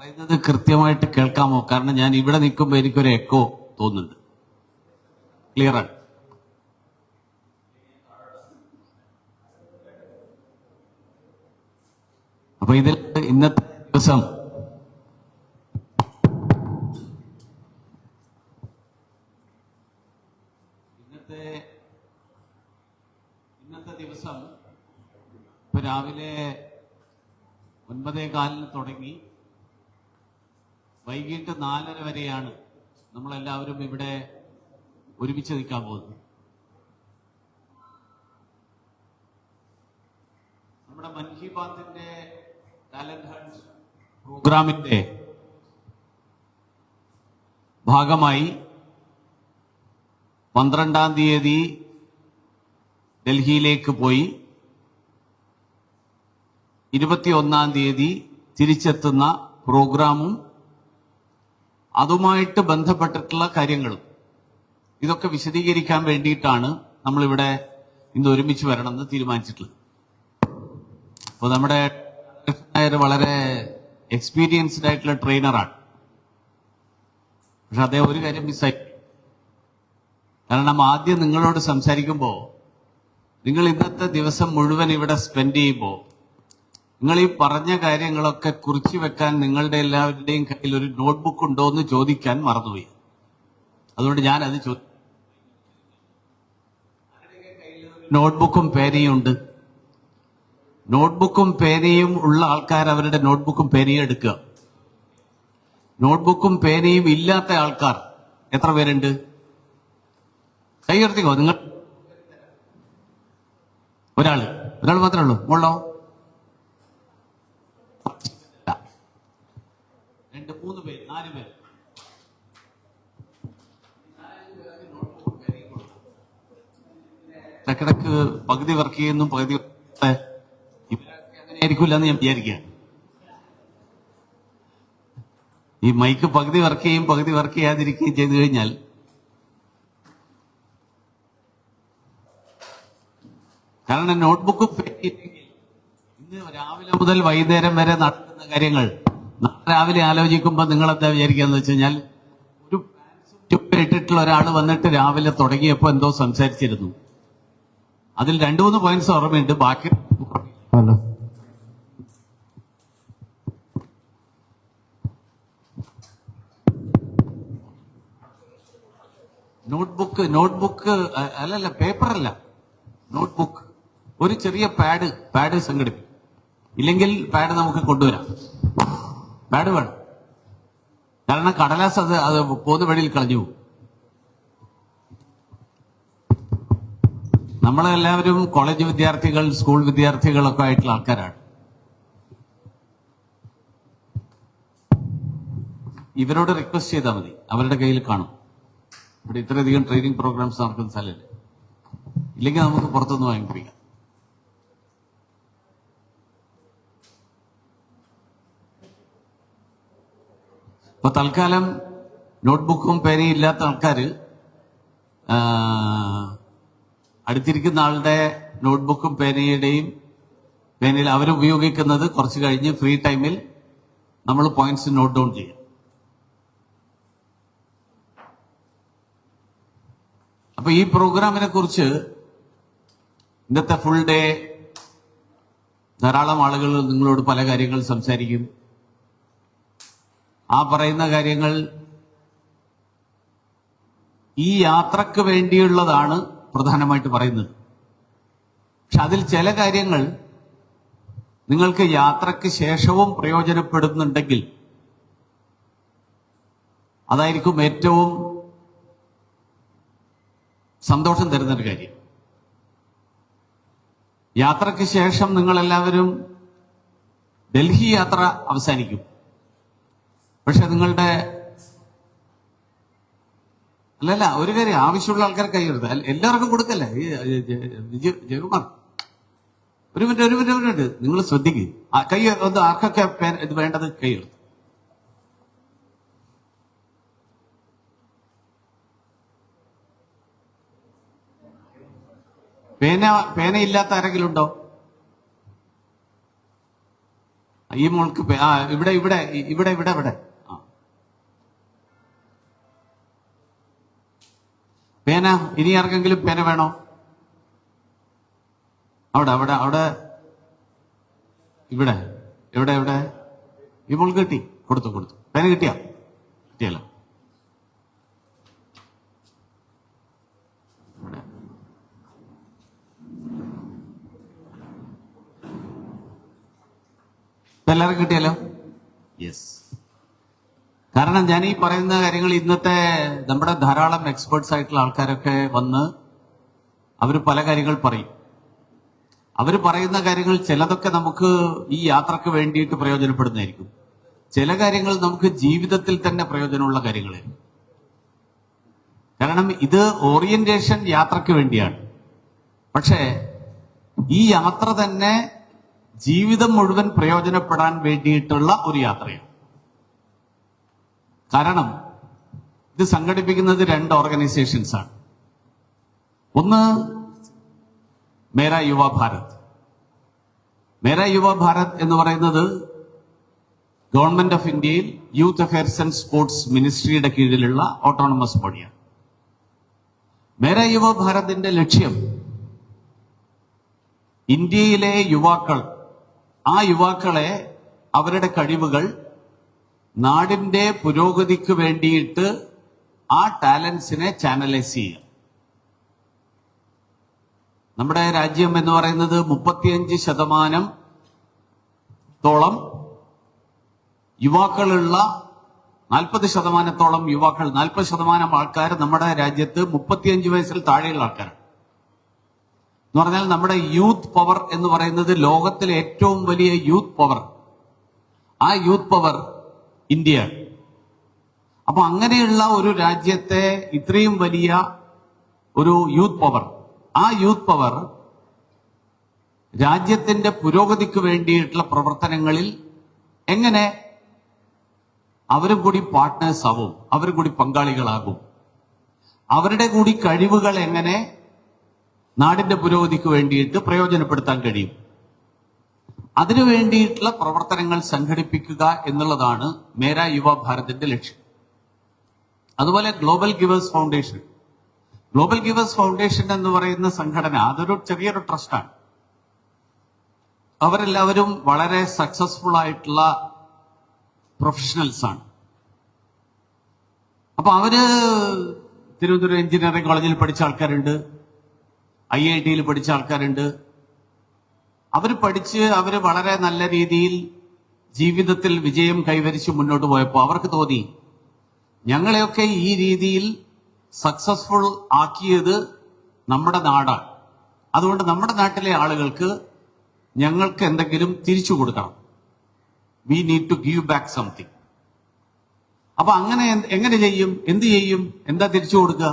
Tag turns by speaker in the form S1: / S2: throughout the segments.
S1: പറയുന്നത് കൃത്യമായിട്ട് കേൾക്കാമോ? കാരണം ഞാൻ ഇവിടെ നിൽക്കുമ്പോൾ എനിക്കൊരു എക്കോ തോന്നുന്നുണ്ട്. ക്ലിയർ ആണ്? അപ്പൊ ഇതിൽ ഇന്നത്തെ ദിവസം ഇപ്പൊ രാവിലെ 9:15 തുടങ്ങി വൈകിട്ട് 4:30 വരെയാണ് നമ്മളെല്ലാവരും ഇവിടെ ഒരുമിച്ച് നിൽക്കാൻ പോകുന്നത്. നമ്മുടെ മൻ കി ബാത്തിന്റെ ടാലന്റ് ഹണ്ട് പ്രോഗ്രാമിന്റെ ഭാഗമായി 12-ാം തീയതി ഡൽഹിയിലേക്ക് പോയി 21-ാം തീയതി തിരിച്ചെത്തുന്ന പ്രോഗ്രാമും അതുമായിട്ട് ബന്ധപ്പെട്ടിട്ടുള്ള കാര്യങ്ങളും ഇതൊക്കെ വിശദീകരിക്കാൻ വേണ്ടിയിട്ടാണ് നമ്മളിവിടെ ഇന്ന് ഒരുമിച്ച് വരണമെന്ന് തീരുമാനിച്ചിട്ടുള്ളത്. അപ്പോൾ നമ്മുടെ വളരെ എക്സ്പീരിയൻസ്ഡ് ആയിട്ടുള്ള ട്രെയിനറാണ്. പക്ഷെ അദ്ദേഹം ഒരു കാര്യം മിസ്സായി. കാരണം ആദ്യം നിങ്ങളോട് സംസാരിക്കുമ്പോൾ നിങ്ങൾ ഇന്നത്തെ ദിവസം മുഴുവൻ ഇവിടെ സ്പെൻഡ് ചെയ്യുമ്പോൾ നിങ്ങൾ ഈ പറഞ്ഞ കാര്യങ്ങളൊക്കെ കുറിച്ചു വെക്കാൻ നിങ്ങളുടെ എല്ലാവരുടെയും കയ്യിൽ ഒരു നോട്ട്ബുക്ക് ഉണ്ടോ എന്ന് ചോദിക്കാൻ മറന്നുപോയി. അതുകൊണ്ട് ഞാനത് നോട്ട്ബുക്കും പേനയും ഉണ്ട്. നോട്ട്ബുക്കും പേനയും ഉള്ള ആൾക്കാർ അവരുടെ നോട്ട്ബുക്കും പേനയും എടുക്കുക. നോട്ട്ബുക്കും പേനയും ഇല്ലാത്ത ആൾക്കാർ എത്ര പേരുണ്ട്? കൈ ഉയർത്തിക്കോ. നിങ്ങൾ ഒരാൾ മാത്രമേ ഉള്ളൂ. മുള്ളോ 2, 3 പേര്, 4 പേര്. ഇടക്കിടക്ക് പകുതി വർക്ക് ചെയ്യുന്നു, പകുതി അങ്ങനെ ആയിരിക്കില്ല എന്ന് ഞാൻ വിചാരിക്കുക. ഈ മൈക്ക് പകുതി വർക്ക് ചെയ്യും, പകുതി വർക്ക് ചെയ്യാതിരിക്കുകയും ചെയ്തു കഴിഞ്ഞാൽ കാരണം നോട്ട്ബുക്ക് ഇന്ന് രാവിലെ മുതൽ വൈകുന്നേരം വരെ നടക്കുന്ന കാര്യങ്ങൾ രാവിലെ ആലോചിക്കുമ്പോൾ നിങ്ങൾ എന്താ വിചാരിക്കാന്ന് വെച്ച് കഴിഞ്ഞാൽ ഒരു ഇട്ടിട്ടുള്ള ഒരാൾ വന്നിട്ട് രാവിലെ തുടങ്ങിയപ്പോൾ എന്തോ സംസാരിച്ചിരുന്നു. അതിൽ 2-3 പോയിന്റ്സ് ഓർമ്മയുണ്ട്, ബാക്കി നോട്ട്ബുക്ക് അല്ലല്ല, പേപ്പറല്ല, നോട്ട്ബുക്ക്. ഒരു ചെറിയ പാഡ് സംഘടിപ്പിക്കും. ഇല്ലെങ്കിൽ പാഡ് നമുക്ക് കൊണ്ടുവരാം. പാഡ് വേണം. കാരണം കടലാസ് അത് പോകുന്ന വഴിയിൽ കളഞ്ഞു പോകും. നമ്മളെല്ലാവരും കോളേജ് വിദ്യാർത്ഥികൾ, സ്കൂൾ വിദ്യാർത്ഥികളൊക്കെ ആയിട്ടുള്ള ആൾക്കാരാണ്. ഇവരോട് റിക്വസ്റ്റ് ചെയ്താൽ മതി, അവരുടെ കയ്യിൽ കാണും. ഇവിടെ ഇത്രയധികം ട്രെയിനിങ് പ്രോഗ്രാംസ് നടക്കുന്ന സ്ഥലമില്ല. ഇല്ലെങ്കിൽ നമുക്ക് പുറത്തുനിന്ന് വാങ്ങിപ്പിക്കാം. അപ്പൊ തൽക്കാലം നോട്ട്ബുക്കും പേനയും ഇല്ലാത്ത ആൾക്കാര് അടുത്തിരിക്കുന്ന ആളുടെ നോട്ട്ബുക്കും പേനയിൽ അവരുപയോഗിക്കുന്നത് കുറച്ച് കഴിഞ്ഞ് ഫ്രീ ടൈമിൽ നമ്മൾ പോയിന്റ്സ് നോട്ട് ഡൗൺ ചെയ്യും. അപ്പൊ ഈ പ്രോഗ്രാമിനെ കുറിച്ച് ഇന്നത്തെ ഫുൾ ഡേ ധാരാളം ആളുകൾ നിങ്ങളോട് പല കാര്യങ്ങൾ സംസാരിക്കും. ആ പറയുന്ന കാര്യങ്ങൾ ഈ യാത്രക്ക് വേണ്ടിയുള്ളതാണ് പ്രധാനമായിട്ട് പറയുന്നത്. പക്ഷെ അതിൽ ചില കാര്യങ്ങൾ നിങ്ങൾക്ക് യാത്രക്ക് ശേഷവും പ്രയോജനപ്പെടുന്നുണ്ടെങ്കിൽ അതായിരിക്കും ഏറ്റവും സന്തോഷം തരുന്നൊരു കാര്യം. യാത്രയ്ക്ക് ശേഷം നിങ്ങളെല്ലാവരും ഡൽഹി യാത്ര അവസാനിക്കും. പക്ഷെ നിങ്ങളുടെ അല്ലല്ല, ഒരു കാര്യം, ആവശ്യമുള്ള ആൾക്കാർ കൈയെടുത്ത് എല്ലാവർക്കും കൊടുക്കല്ലേ. ജയകുമാർ, ഒരു മിനിറ്റ് നിങ്ങൾ ശ്രദ്ധിക്കുക. കൈ ഒന്ന് ആർക്കൊക്കെ ഇത് വേണ്ടത് കൈയെടുത്ത്. പേന ഇല്ലാത്ത ആരെങ്കിലും ഉണ്ടോ? ഈ മോൾക്ക് ഇവിടെ ഇവിടെ ഇവിടെ ഇവിടെ ഇവിടെ ആ പേന, ഇനി ആർക്കെങ്കിലും പേന വേണോ? അവിടെ അവിടെ അവിടെ ഇവിടെ എവിടെ എവിടെ ഈ മോൾക്ക് കിട്ടി, കൊടുത്തു കൊടുത്തു. പേന കിട്ടിയല്ലോ. എല്ലാവർക്കും കിട്ടിയല്ലോ? യെസ്. കാരണം ഞാൻ ഈ പറയുന്ന കാര്യങ്ങൾ ഇന്നത്തെ നമ്മുടെ ധാരാളം എക്സ്പേർട്സ് ആയിട്ടുള്ള ആൾക്കാരൊക്കെ വന്ന് അവർ പല കാര്യങ്ങൾ പറയും. അവർ പറയുന്ന കാര്യങ്ങൾ ചിലതൊക്കെ നമുക്ക് ഈ യാത്രക്ക് വേണ്ടിയിട്ട് പ്രയോജനപ്പെടുന്നതായിരിക്കും, ചില കാര്യങ്ങൾ നമുക്ക് ജീവിതത്തിൽ തന്നെ പ്രയോജനമുള്ള കാര്യങ്ങളായിരിക്കും. കാരണം ഇത് ഓറിയന്റേഷൻ യാത്രക്ക് വേണ്ടിയാണ്, പക്ഷേ ഈ യാത്ര തന്നെ ജീവിതം മുഴുവൻ പ്രയോജനപ്പെടാൻ വേണ്ടിയിട്ടുള്ള ഒരു യാത്രയാണ്. കാരണം ഇത് സംഘടിപ്പിക്കുന്നത് 2 ഓർഗനൈസേഷൻസ് ആണ്. ഒന്ന് മേരാ യുവ ഭാരത്. മേരാ യുവ ഭാരത് എന്ന് പറയുന്നത് ഗവൺമെന്റ് ഓഫ് ഇന്ത്യയിൽ യൂത്ത് അഫയർസ് ആൻഡ് സ്പോർട്സ് മിനിസ്ട്രിയുടെ കീഴിലുള്ള ഓട്ടോണമസ് ബോഡിയാണ്. മേരാ യുവ ഭാരതിന്റെ ലക്ഷ്യം ഇന്ത്യയിലെ യുവാക്കൾ, ആ യുവാക്കളെ അവരുടെ കഴിവുകൾ നാടിന്റെ പുരോഗതിക്ക് വേണ്ടിയിട്ട് ആ ടാലൻസിനെ ചാനലൈസ് ചെയ്യുക. നമ്മുടെ രാജ്യം എന്ന് പറയുന്നത് 35% യുവാക്കളുള്ള 40% യുവാക്കൾ, 40% ആൾക്കാർ നമ്മുടെ രാജ്യത്ത് 35 വയസ്സിൽ താഴെയുള്ള ആൾക്കാരാണ്. എന്ന് പറഞ്ഞാൽ നമ്മുടെ യൂത്ത് പവർ എന്ന് പറയുന്നത് ലോകത്തിലെ ഏറ്റവും വലിയ യൂത്ത് പവർ, ആ യൂത്ത് പവർ ഇന്ത്യയാണ്. അപ്പൊ അങ്ങനെയുള്ള ഒരു രാജ്യത്തെ ഇത്രയും വലിയ ഒരു യൂത്ത് പവർ, ആ യൂത്ത് പവർ രാജ്യത്തിന്റെ പുരോഗതിക്ക് വേണ്ടിയിട്ടുള്ള പ്രവർത്തനങ്ങളിൽ എങ്ങനെ അവരും കൂടി പാർട്ട്നേഴ്സ് ആവും, അവരും കൂടി പങ്കാളികളാകും, അവരുടെ കൂടി കഴിവുകൾ എങ്ങനെ നാടിന്റെ പുരോഗതിക്ക് വേണ്ടിയിട്ട് പ്രയോജനപ്പെടുത്താൻ കഴിയും, അതിനു വേണ്ടിയിട്ടുള്ള പ്രവർത്തനങ്ങൾ സംഘടിപ്പിക്കുക എന്നുള്ളതാണ് മേരാ യുവ ഭാരതിന്റെ ലക്ഷ്യം. അതുപോലെ global givers foundation. Global givers foundation എന്ന് പറയുന്ന സംഘടന അതൊരു ചെറിയൊരു ട്രസ്റ്റാണ്. അവരെല്ലാവരും വളരെ സക്സസ്ഫുൾ ആയിട്ടുള്ള പ്രൊഫഷണൽസ് ആണ്. അപ്പൊ അവര് തിരുവനന്തപുരം എഞ്ചിനീയറിംഗ് കോളേജിൽ പഠിച്ച ആൾക്കാരുണ്ട്, IIT-യിൽ പഠിച്ച ആൾക്കാരുണ്ട്. അവര് വളരെ നല്ല രീതിയിൽ ജീവിതത്തിൽ വിജയം കൈവരിച്ച് മുന്നോട്ട് പോയപ്പോൾ അവർക്ക് തോന്നി ഞങ്ങളെയൊക്കെ ഈ രീതിയിൽ സക്സസ്ഫുൾ ആക്കിയത് നമ്മുടെ നാടാണ്, അതുകൊണ്ട് നമ്മുടെ നാട്ടിലെ ആളുകൾക്ക് ഞങ്ങൾക്ക് എന്തെങ്കിലും തിരിച്ചു കൊടുക്കണം, we need to give back something. അപ്പൊ അങ്ങനെ എങ്ങനെ ചെയ്യും, എന്ത് ചെയ്യും, എന്താ തിരിച്ചു കൊടുക്കുക?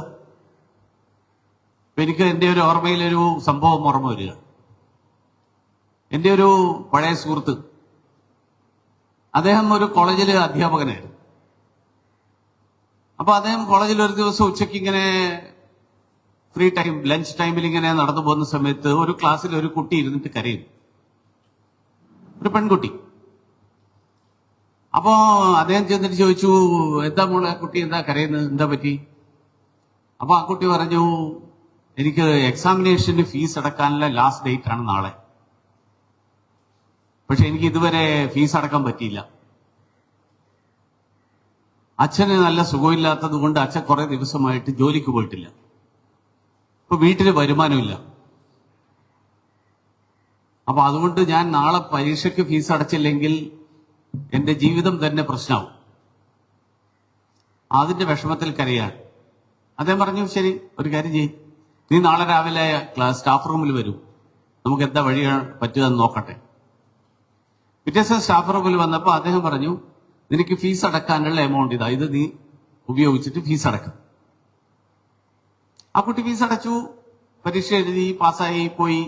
S1: എനിക്ക് എൻ്റെ ഒരു ഓർമ്മയിലൊരു സംഭവം ഓർമ്മ വരിക. എൻ്റെ ഒരു പഴയ സുഹൃത്ത്, അദ്ദേഹം ഒരു കോളേജിലെ അധ്യാപകനായിരുന്നു. അപ്പൊ അദ്ദേഹം കോളേജിൽ ഒരു ദിവസം ഉച്ചയ്ക്ക് ഇങ്ങനെ ഫ്രീ ടൈം, ലഞ്ച് ടൈമിൽ ഇങ്ങനെ നടന്നു പോകുന്ന സമയത്ത് ഒരു ക്ലാസ്സിൽ ഒരു കുട്ടി ഇരുന്നിട്ട് കരയും, ഒരു പെൺകുട്ടി. അപ്പോ അദ്ദേഹം ചെന്നിട്ട് ചോദിച്ചു, എന്താ മോളെ കുട്ടി എന്താ കരയുന്നത്, എന്താ പറ്റി? അപ്പൊ ആ കുട്ടി പറഞ്ഞു, എനിക്ക് എക്സാമിനേഷന് ഫീസ് അടക്കാനുള്ള ലാസ്റ്റ് ഡേറ്റ് ആണ് നാളെ, പക്ഷെ എനിക്ക് ഇതുവരെ ഫീസ് അടക്കാൻ പറ്റിയില്ല. അച്ഛന് നല്ല സുഖമില്ലാത്തത് കൊണ്ട് അച്ഛൻ കുറെ ദിവസമായിട്ട് ജോലിക്ക് പോയിട്ടില്ല, ഇപ്പൊ വീട്ടില് വരുമാനമില്ല. അപ്പൊ അതുകൊണ്ട് ഞാൻ നാളെ പരീക്ഷയ്ക്ക് ഫീസ് അടച്ചില്ലെങ്കിൽ എന്റെ ജീവിതം തന്നെ പ്രശ്നമാവും. അതിന്റെ വിഷമത്തിൽ കരയാൻ അദ്ദേഹം പറഞ്ഞു, ശരി ഒരു കാര്യം ചെയ്യും, നീ നാളെ രാവിലെ സ്റ്റാഫ് റൂമിൽ വരൂ, നമുക്ക് എന്താ വഴി പറ്റുക എന്ന് നോക്കട്ടെ. പിറ്റേ ദിവസം സ്റ്റാഫ് റൂമിൽ വന്നപ്പോൾ അദ്ദേഹം പറഞ്ഞു, നിനക്ക് ഫീസ് അടക്കാനുള്ള എമൗണ്ട് ഇതാ, ഇത് നീ ഉപയോഗിച്ചിട്ട് ഫീസ് അടക്കും. ആ കുട്ടി ഫീസ് അടച്ചു, പരീക്ഷ എഴുതി, പാസ്സായി, പോയി.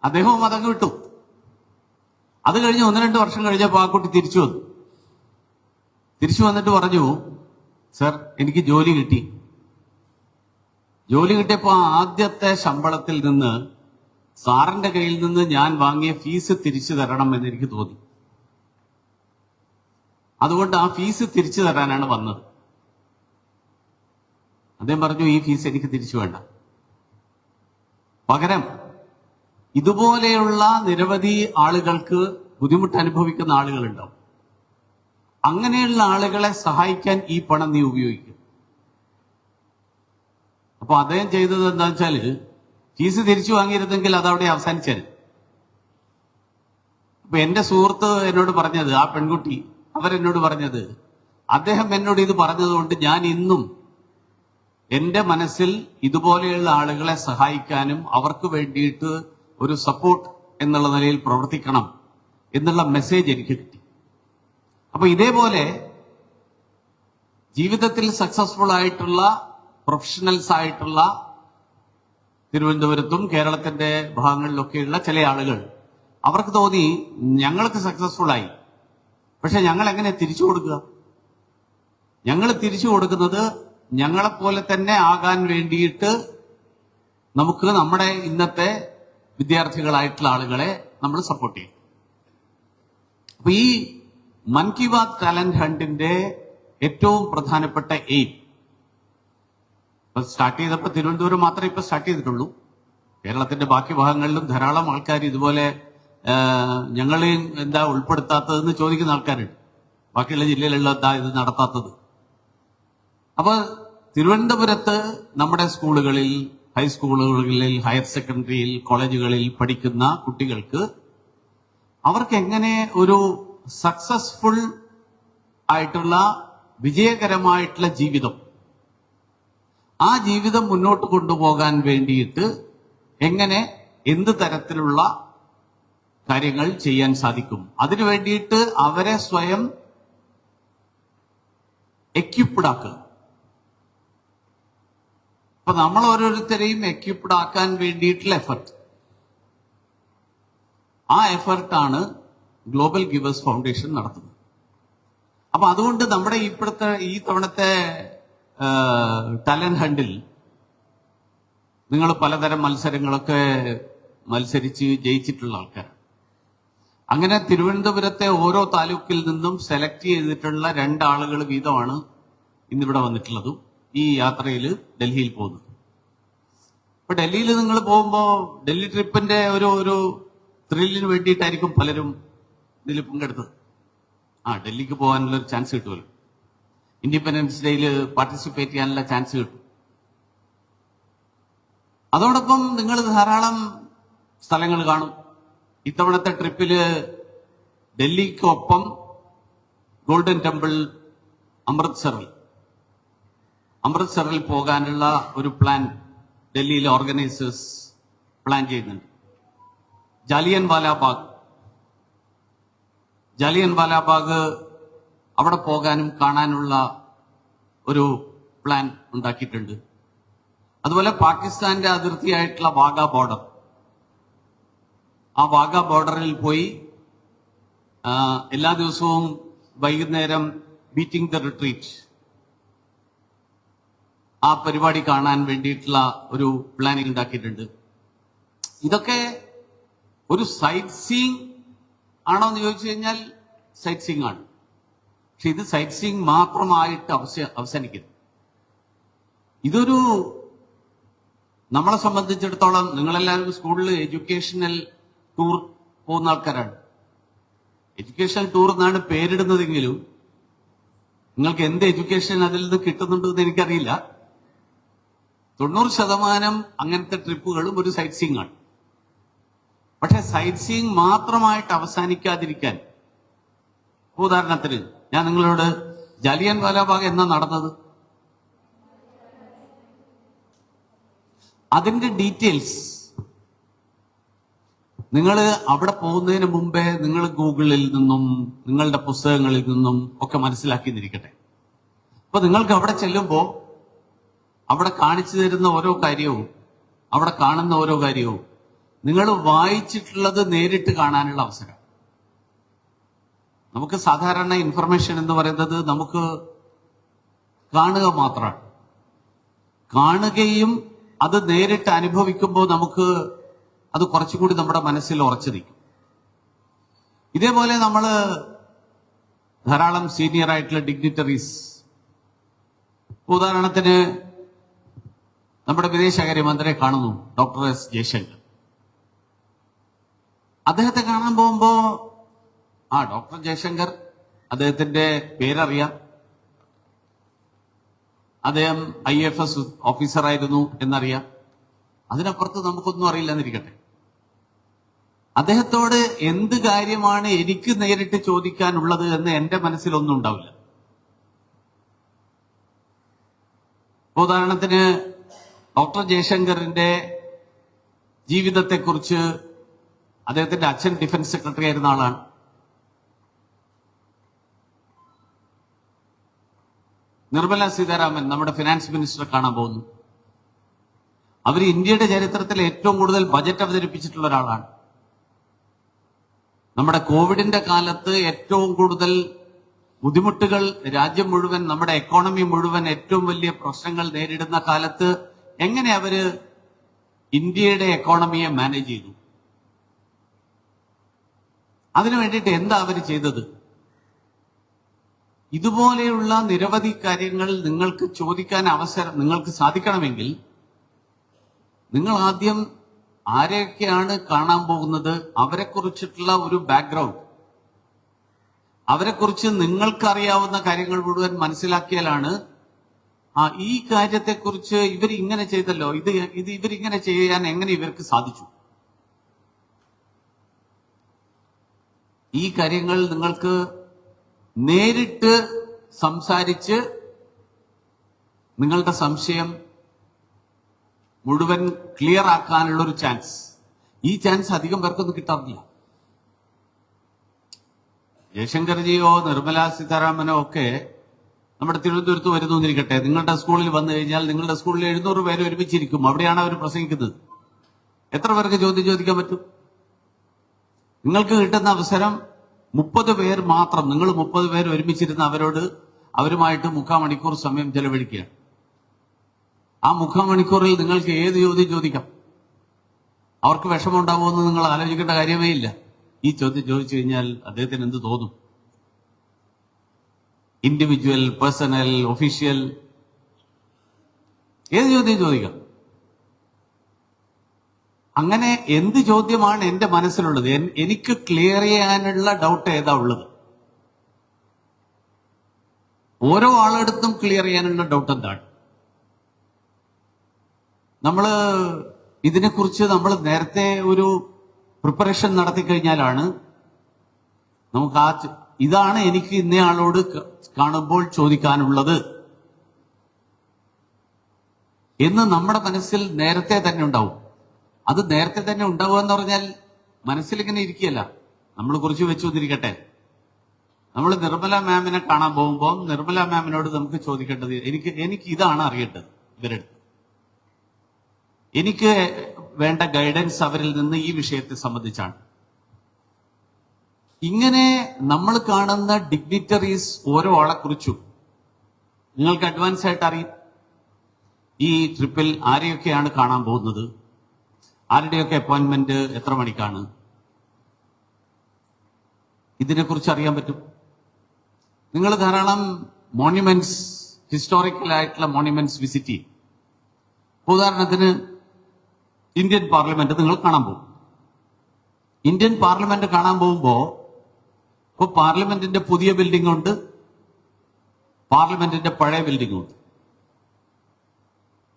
S1: അദ്ദേഹവും അതങ്ങ് വിട്ടു. അത് കഴിഞ്ഞ് 1-2 വർഷം കഴിഞ്ഞപ്പോൾ ആ കുട്ടി തിരിച്ചു വന്നിട്ട് പറഞ്ഞു, സർ എനിക്ക് ജോലി കിട്ടി. ജോലി കിട്ടിയപ്പോൾ ആദ്യത്തെ ശമ്പളത്തിൽ നിന്ന് സാറിന്റെ കയ്യിൽ നിന്ന് ഞാൻ വാങ്ങിയ ഫീസ് തിരിച്ചു തരണം എന്ന് എനിക്ക് തോന്നി. അതുകൊണ്ട് ആ ഫീസ് തിരിച്ചു തരാനാണ് വന്നത്. അദ്ദേഹം പറഞ്ഞു, ഈ ഫീസ് എനിക്ക് തിരിച്ചു വേണ്ട, പകരം ഇതുപോലെയുള്ള നിരവധി ആളുകൾക്ക് ബുദ്ധിമുട്ട് അനുഭവിക്കുന്ന ആളുകളുണ്ടാവും. അങ്ങനെയുള്ള ആളുകളെ സഹായിക്കാൻ ഈ പണം നീ ഉപയോഗിക്കും. അപ്പൊ അദ്ദേഹം ചെയ്തത് എന്താ വെച്ചാല്, ഫീസ് തിരിച്ചു വാങ്ങിയിരുന്നെങ്കിൽ അതവിടെ അവസാനിച്ചത്. അപ്പൊ എന്റെ സുഹൃത്ത് എന്നോട് പറഞ്ഞത്, ആ പെൺകുട്ടി അവരെന്നോട് പറഞ്ഞത്, അദ്ദേഹം എന്നോട് ഇത് പറഞ്ഞതുകൊണ്ട് ഞാൻ ഇന്നും എന്റെ മനസ്സിൽ ഇതുപോലെയുള്ള ആളുകളെ സഹായിക്കാനും അവർക്ക് വേണ്ടിയിട്ട് ഒരു സപ്പോർട്ട് എന്നുള്ള നിലയിൽ പ്രവർത്തിക്കണം എന്നുള്ള മെസ്സേജ് എനിക്ക് കിട്ടി. അപ്പൊ ഇതേപോലെ ജീവിതത്തിൽ സക്സസ്ഫുൾ ആയിട്ടുള്ള പ്രൊഫഷണൽസ് ആയിട്ടുള്ള തിരുവനന്തപുരത്തും കേരളത്തിന്റെ ഭാഗങ്ങളിലൊക്കെയുള്ള ചില ആളുകൾ, അവർക്ക് തോന്നി ഞങ്ങൾക്ക് സക്സസ്ഫുൾ ആയി, പക്ഷെ ഞങ്ങൾ എങ്ങനെ തിരിച്ചു കൊടുക്കുക? ഞങ്ങൾ തിരിച്ചു കൊടുക്കുന്നത് ഞങ്ങളെപ്പോലെ തന്നെ ആകാൻ വേണ്ടിയിട്ട് നമുക്ക് നമ്മുടെ ഇന്നത്തെ വിദ്യാർത്ഥികളായിട്ടുള്ള ആളുകളെ നമ്മൾ സപ്പോർട്ട് ചെയ്യും. അപ്പൊ ഈ മൻ കി ബാത് ടാലന്റ് ഹണ്ടിന്റെ ഏറ്റവും പ്രധാനപ്പെട്ട എയിം, ഇപ്പൊ സ്റ്റാർട്ട് ചെയ്തപ്പോൾ തിരുവനന്തപുരം മാത്രമേ ഇപ്പൊ സ്റ്റാർട്ട് ചെയ്തിട്ടുള്ളൂ. കേരളത്തിന്റെ ബാക്കി ഭാഗങ്ങളിലും ധാരാളം ആൾക്കാർ ഇതുപോലെ ഞങ്ങളെ എന്താ ഉൾപ്പെടുത്താത്തതെന്ന് ചോദിക്കുന്ന ആൾക്കാരുണ്ട്. ബാക്കിയുള്ള ജില്ലയിലുള്ള എന്താ ഇത് നടത്താത്തത്? അപ്പൊ തിരുവനന്തപുരത്ത് നമ്മുടെ സ്കൂളുകളിൽ, ഹൈസ്കൂളുകളിൽ, ഹയർ സെക്കൻഡറിയിൽ, കോളേജുകളിൽ പഠിക്കുന്ന കുട്ടികൾക്ക് അവർക്ക് എങ്ങനെ ഒരു സക്സസ്ഫുൾ ആയിട്ടുള്ള വിജയകരമായിട്ടുള്ള ജീവിതം, ആ ജീവിതം മുന്നോട്ട് കൊണ്ടുപോകാൻ വേണ്ടിയിട്ട് എങ്ങനെ എന്ത് തരത്തിലുള്ള കാര്യങ്ങൾ ചെയ്യാൻ സാധിക്കും, അതിനു വേണ്ടിയിട്ട് അവരെ സ്വയം എക്യുപ്ഡ് ആക്കുക. അപ്പൊ നമ്മൾ ഓരോരുത്തരെയും എക്യുപ്ഡ് ആക്കാൻ വേണ്ടിയിട്ടുള്ള എഫർട്ട്, ആ എഫർട്ടാണ് ഗ്ലോബൽ ഗിവേഴ്സ് ഫൗണ്ടേഷൻ നടത്തുന്നത്. അപ്പൊ അതുകൊണ്ട് നമ്മുടെ ഈ തവണത്തെ ടാലന്റ് ഹണ്ടിൽ നിങ്ങൾ പലതരം മത്സരങ്ങളൊക്കെ മത്സരിച്ച് ജയിച്ചിട്ടുള്ള ആൾക്കാർ. അങ്ങനെ തിരുവനന്തപുരത്തെ ഓരോ താലൂക്കിൽ നിന്നും സെലക്ട് ചെയ്തിട്ടുള്ള 2 ആളുകൾ വീതമാണ് ഇന്നിവിടെ വന്നിട്ടുള്ളതും ഈ യാത്രയിൽ ഡൽഹിയിൽ പോകുന്നത്. ഇപ്പൊ ഡൽഹിയിൽ നിങ്ങൾ പോകുമ്പോ ഡൽഹി ട്രിപ്പിന്റെ ഒരു ത്രില്ലിന് വേണ്ടിയിട്ടായിരിക്കും പലരും ഇതിൽ പങ്കെടുത്തത്. ഡൽഹിക്ക് പോകാനുള്ള ഒരു ചാൻസ് കിട്ടുമല്ലോ, ഇൻഡിപെൻഡൻസ് ഡേയിൽ പാർട്ടിസിപ്പേറ്റ് ചെയ്യാനുള്ള ചാൻസ് കിട്ടും. അതോടൊപ്പം നിങ്ങൾ ധാരാളം സ്ഥലങ്ങൾ കാണും. ഇത്തവണത്തെ ട്രിപ്പില് ഡൽഹിക്കൊപ്പം ഗോൾഡൻ ടെമ്പിൾ അമൃത്സറിൽ പോകാനുള്ള ഒരു പ്ലാൻ ഡൽഹിയിലെ ഓർഗനൈസേഴ്സ് പ്ലാൻ ചെയ്യുന്നുണ്ട്. ജാലിയൻ വാലാബാഗ് അവിടെ പോകാനും കാണാനുള്ള ഒരു പ്ലാൻ ഉണ്ടാക്കിയിട്ടുണ്ട്. അതുപോലെ പാകിസ്ഥാന്റെ അതിർത്തിയായിട്ടുള്ള വാഗ ബോർഡർ, ആ വാഗ ബോർഡറിൽ പോയി എല്ലാ ദിവസവും വൈകുന്നേരം ബീറ്റിംഗ് ദ റിട്രീറ്റ്, ആ പരിപാടി കാണാൻ വേണ്ടിയിട്ടുള്ള ഒരു പ്ലാനിങ് ഉണ്ടാക്കിയിട്ടുണ്ട്. ഇതൊക്കെ ഒരു സൈറ്റ് സീയിങ് ആണോ എന്ന് ചോദിച്ചു കഴിഞ്ഞാൽ സൈറ്റ് സീയിങ് ആണ്. പക്ഷെ ഇത് സൈറ്റ് സീയിങ് മാത്രമായിട്ട് അവസാനിക്കുന്നു. ഇതൊരു നമ്മളെ സംബന്ധിച്ചിടത്തോളം, നിങ്ങളെല്ലാവരും സ്കൂളിൽ എഡ്യൂക്കേഷണൽ ടൂർ പോകുന്ന ആൾക്കാരാണ്. എഡ്യൂക്കേഷണൽ ടൂർ എന്നാണ് പേരിടുന്നതെങ്കിലും നിങ്ങൾക്ക് എന്ത് എഡ്യൂക്കേഷൻ അതിൽ നിന്ന് കിട്ടുന്നുണ്ടെന്ന് എനിക്കറിയില്ല. 90% അങ്ങനത്തെ ട്രിപ്പുകളും ഒരു സൈറ്റ് സീയിങ് ആണ്. പക്ഷെ സൈറ്റ് സീയിങ് മാത്രമായിട്ട് അവസാനിക്കാതിരിക്കാൻ, ഉദാഹരണത്തിന് ഞാൻ നിങ്ങളോട് ജാലിയൻ വാലാബാഗ് എന്നാ നടന്നത്, അതിന്റെ ഡീറ്റെയിൽസ് നിങ്ങൾ അവിടെ പോകുന്നതിന് മുമ്പേ നിങ്ങൾ ഗൂഗിളിൽ നിന്നും നിങ്ങളുടെ പുസ്തകങ്ങളിൽ നിന്നും ഒക്കെ മനസ്സിലാക്കിയിരിക്കട്ടെ. അപ്പൊ നിങ്ങൾക്ക് അവിടെ ചെല്ലുമ്പോൾ അവിടെ കാണിച്ചു തരുന്ന ഓരോ കാര്യവും, അവിടെ കാണുന്ന ഓരോ കാര്യവും നിങ്ങൾ വായിച്ചിട്ടുള്ളത് നേരിട്ട് കാണാനുള്ള അവസരം. നമുക്ക് സാധാരണ ഇൻഫർമേഷൻ എന്ന് പറയുന്നത് നമുക്ക് കാണുക മാത്രമാണ്. കാണുകയും അത് നേരിട്ട് അനുഭവിക്കുമ്പോൾ നമുക്ക് അത് കുറച്ചുകൂടി നമ്മുടെ മനസ്സിൽ ഉറച്ചു നിൽക്കും. ഇതേപോലെ നമ്മൾ ധാരാളം സീനിയർ ആയിട്ടുള്ള ഡിഗ്നിറ്ററീസ്, ഉദാഹരണത്തിന് നമ്മുടെ വിദേശകാര്യമന്ത്രിയെ കാണുന്നു, ഡോക്ടർ എസ് ജയശങ്കർ. അദ്ദേഹത്തെ കാണാൻ പോകുമ്പോ ഡോക്ടർ ജയശങ്കർ, അദ്ദേഹത്തിന്റെ പേരറിയാം, അദ്ദേഹം IAS ഓഫീസറായിരുന്നു എന്നറിയാം. അതിനപ്പുറത്ത് നമുക്കൊന്നും അറിയില്ല എന്നിരിക്കട്ടെ. അദ്ദേഹത്തോട് എന്ത് കാര്യമാണ് എനിക്ക് നേരിട്ട് ചോദിക്കാനുള്ളത് എന്ന് എന്റെ മനസ്സിലൊന്നും ഉണ്ടാവില്ല. ഉദാഹരണത്തിന് ഡോക്ടർ ജയശങ്കറിന്റെ ജീവിതത്തെക്കുറിച്ച്, അദ്ദേഹത്തിന്റെ അച്ഛൻ ഡിഫൻസ് സെക്രട്ടറി ആയിരുന്ന ആളാണ്. നിർമ്മല സീതാരാമൻ നമ്മുടെ ഫിനാൻസ് മിനിസ്റ്ററെ കാണാൻ പോകുന്നു. അവർ ഇന്ത്യയുടെ ചരിത്രത്തിൽ ഏറ്റവും കൂടുതൽ ബജറ്റ് അവതരിപ്പിച്ചിട്ടുള്ള ഒരാളാണ്. നമ്മുടെ കോവിഡിന്റെ കാലത്ത് ഏറ്റവും കൂടുതൽ ബുദ്ധിമുട്ടുകൾ രാജ്യം മുഴുവൻ, നമ്മുടെ എക്കോണമി മുഴുവൻ ഏറ്റവും വലിയ പ്രശ്നങ്ങൾ നേരിടുന്ന കാലത്ത് എങ്ങനെ അവര് ഇന്ത്യയുടെ എക്കോണമിയെ മാനേജ് ചെയ്തു? അതിനു വേണ്ടിയിട്ട് എന്താ അവർ ചെയ്തത്? ഇതുപോലെയുള്ള നിരവധി കാര്യങ്ങൾ നിങ്ങൾക്ക് ചോദിക്കാൻ നിങ്ങൾക്ക് സാധിക്കണമെങ്കിൽ നിങ്ങൾ ആദ്യം ആരെയൊക്കെയാണ് കാണാൻ പോകുന്നത്, അവരെക്കുറിച്ചിട്ടുള്ള ഒരു ബാക്ക്ഗ്രൗണ്ട്, അവരെക്കുറിച്ച് നിങ്ങൾക്കറിയാവുന്ന കാര്യങ്ങൾ മുഴുവൻ മനസ്സിലാക്കിയാലാണ് ഈ കാര്യത്തെക്കുറിച്ച് ഇവർ ഇങ്ങനെ ചെയ്തല്ലോ, ഇവരിങ്ങനെ ചെയ്യാൻ എങ്ങനെ ഇവർക്ക് സാധിച്ചു, ഈ കാര്യങ്ങൾ നിങ്ങൾക്ക് നേരിട്ട് സംസാരിച്ച് നിങ്ങളുടെ സംശയം മുഴുവൻ ക്ലിയർ ആക്കാനുള്ള ഒരു ചാൻസ്, ഈ ചാൻസ് അധികം പേർക്കൊന്നും കിട്ടാറില്ല. ജയശങ്കർജിയോ നിർമ്മലാ സീതാരാമനോ ഒക്കെ നമ്മുടെ തിരുവനന്തപുരത്ത് വരുന്നു എന്നിരിക്കട്ടെ. നിങ്ങളുടെ സ്കൂളിൽ വന്നു കഴിഞ്ഞാൽ നിങ്ങളുടെ സ്കൂളിൽ 700 പേര് ഒരുമിച്ചിരിക്കും. അവിടെയാണ് അവർ പ്രസംഗിക്കുന്നത്. എത്ര പേർക്ക് ചോദ്യം ചോദിക്കാൻ പറ്റും? നിങ്ങൾക്ക് കിട്ടുന്ന അവസരം 30 പേർ മാത്രം. നിങ്ങൾ 30 പേർ ഒരുമിച്ചിരുന്ന് അവരുമായിട്ട് 3/4 മണിക്കൂർ സമയം ചെലവഴിക്കുകയാണ്. ആ 3/4 മണിക്കൂറിൽ നിങ്ങൾക്ക് ഏത് ചോദ്യം ചോദിക്കാം. അവർക്ക് വിഷമമുണ്ടാവുമെന്ന് നിങ്ങൾ ആലോചിക്കേണ്ട കാര്യമേ ഇല്ല. ഈ ചോദ്യം ചോദിച്ചു കഴിഞ്ഞാൽ അദ്ദേഹത്തിന് എന്ത് തോന്നും? ഇൻഡിവിജ്വൽ, പേഴ്സണൽ, ഒഫീഷ്യൽ, ഏത് ചോദ്യം ചോദിക്കാം. അങ്ങനെ എന്ത് ചോദ്യമാണ് എന്റെ മനസ്സിലുള്ളത്, എനിക്ക് ക്ലിയർ ചെയ്യാനുള്ള ഡൗട്ട് ഏതാ ഉള്ളത്? ഓരോ ആളെടുത്തും ക്ലിയർ ചെയ്യാനുള്ള ഡൗട്ട് എന്താണ്? ഇതിനെക്കുറിച്ച് നമ്മൾ നേരത്തെ ഒരു പ്രിപ്പറേഷൻ നടത്തി കഴിഞ്ഞാലാണ് നമുക്ക് ഇതാണ് എനിക്ക് ഇന്നയാളോട് കാണുമ്പോൾ ചോദിക്കാനുള്ളത് എന്ന് നമ്മുടെ മനസ്സിൽ നേരത്തെ തന്നെ ഉണ്ടാവും. അത് നേരത്തെ തന്നെ ഉണ്ടാവുക എന്ന് പറഞ്ഞാൽ മനസ്സിലിങ്ങനെ ഇരിക്കുകയല്ല. നമ്മൾ കുറിച്ച് വെച്ചു വന്നിരിക്കട്ടെ. നമ്മൾ നിർമ്മല മാമിനെ കാണാൻ പോകുമ്പോൾ നിർമ്മല മാമിനോട് നമുക്ക് ചോദിക്കേണ്ടത്, എനിക്ക് ഇതാണ് അറിയേണ്ടത്, ഇവരെടുത്ത് എനിക്ക് വേണ്ട ഗൈഡൻസ് അവരിൽ നിന്ന് ഈ വിഷയത്തെ സംബന്ധിച്ചാണ്. ഇങ്ങനെ നമ്മൾ കാണുന്ന ഡിഗ്നിറ്ററീസ് ഓരോ ആളെ കുറിച്ചും നിങ്ങൾക്ക് അഡ്വാൻസ് ആയിട്ട് അറിയും. ഈ ട്രിപ്പിൽ ആരെയൊക്കെയാണ് കാണാൻ പോകുന്നത്, ആരുടെയൊക്കെ അപ്പോയിന്റ്മെന്റ് എത്ര മണിക്കാണ്, ഇതിനെക്കുറിച്ച് അറിയാൻ പറ്റും. നിങ്ങൾ ധാരാളം മോണ്യുമെന്റ്സ്, ഹിസ്റ്റോറിക്കൽ ആയിട്ടുള്ള മോണ്യുമെന്റ്സ് വിസിറ്റ് ചെയ്യും. ഉദാഹരണത്തിന് ഇന്ത്യൻ പാർലമെന്റ് നിങ്ങൾ കാണാൻ പോകും. ഇന്ത്യൻ പാർലമെന്റ് കാണാൻ പോകുമ്പോൾ ഇപ്പോൾ പാർലമെന്റിന്റെ പുതിയ ബിൽഡിംഗ് ഉണ്ട്, പാർലമെന്റിന്റെ പഴയ ബിൽഡിംഗ് ഉണ്ട്.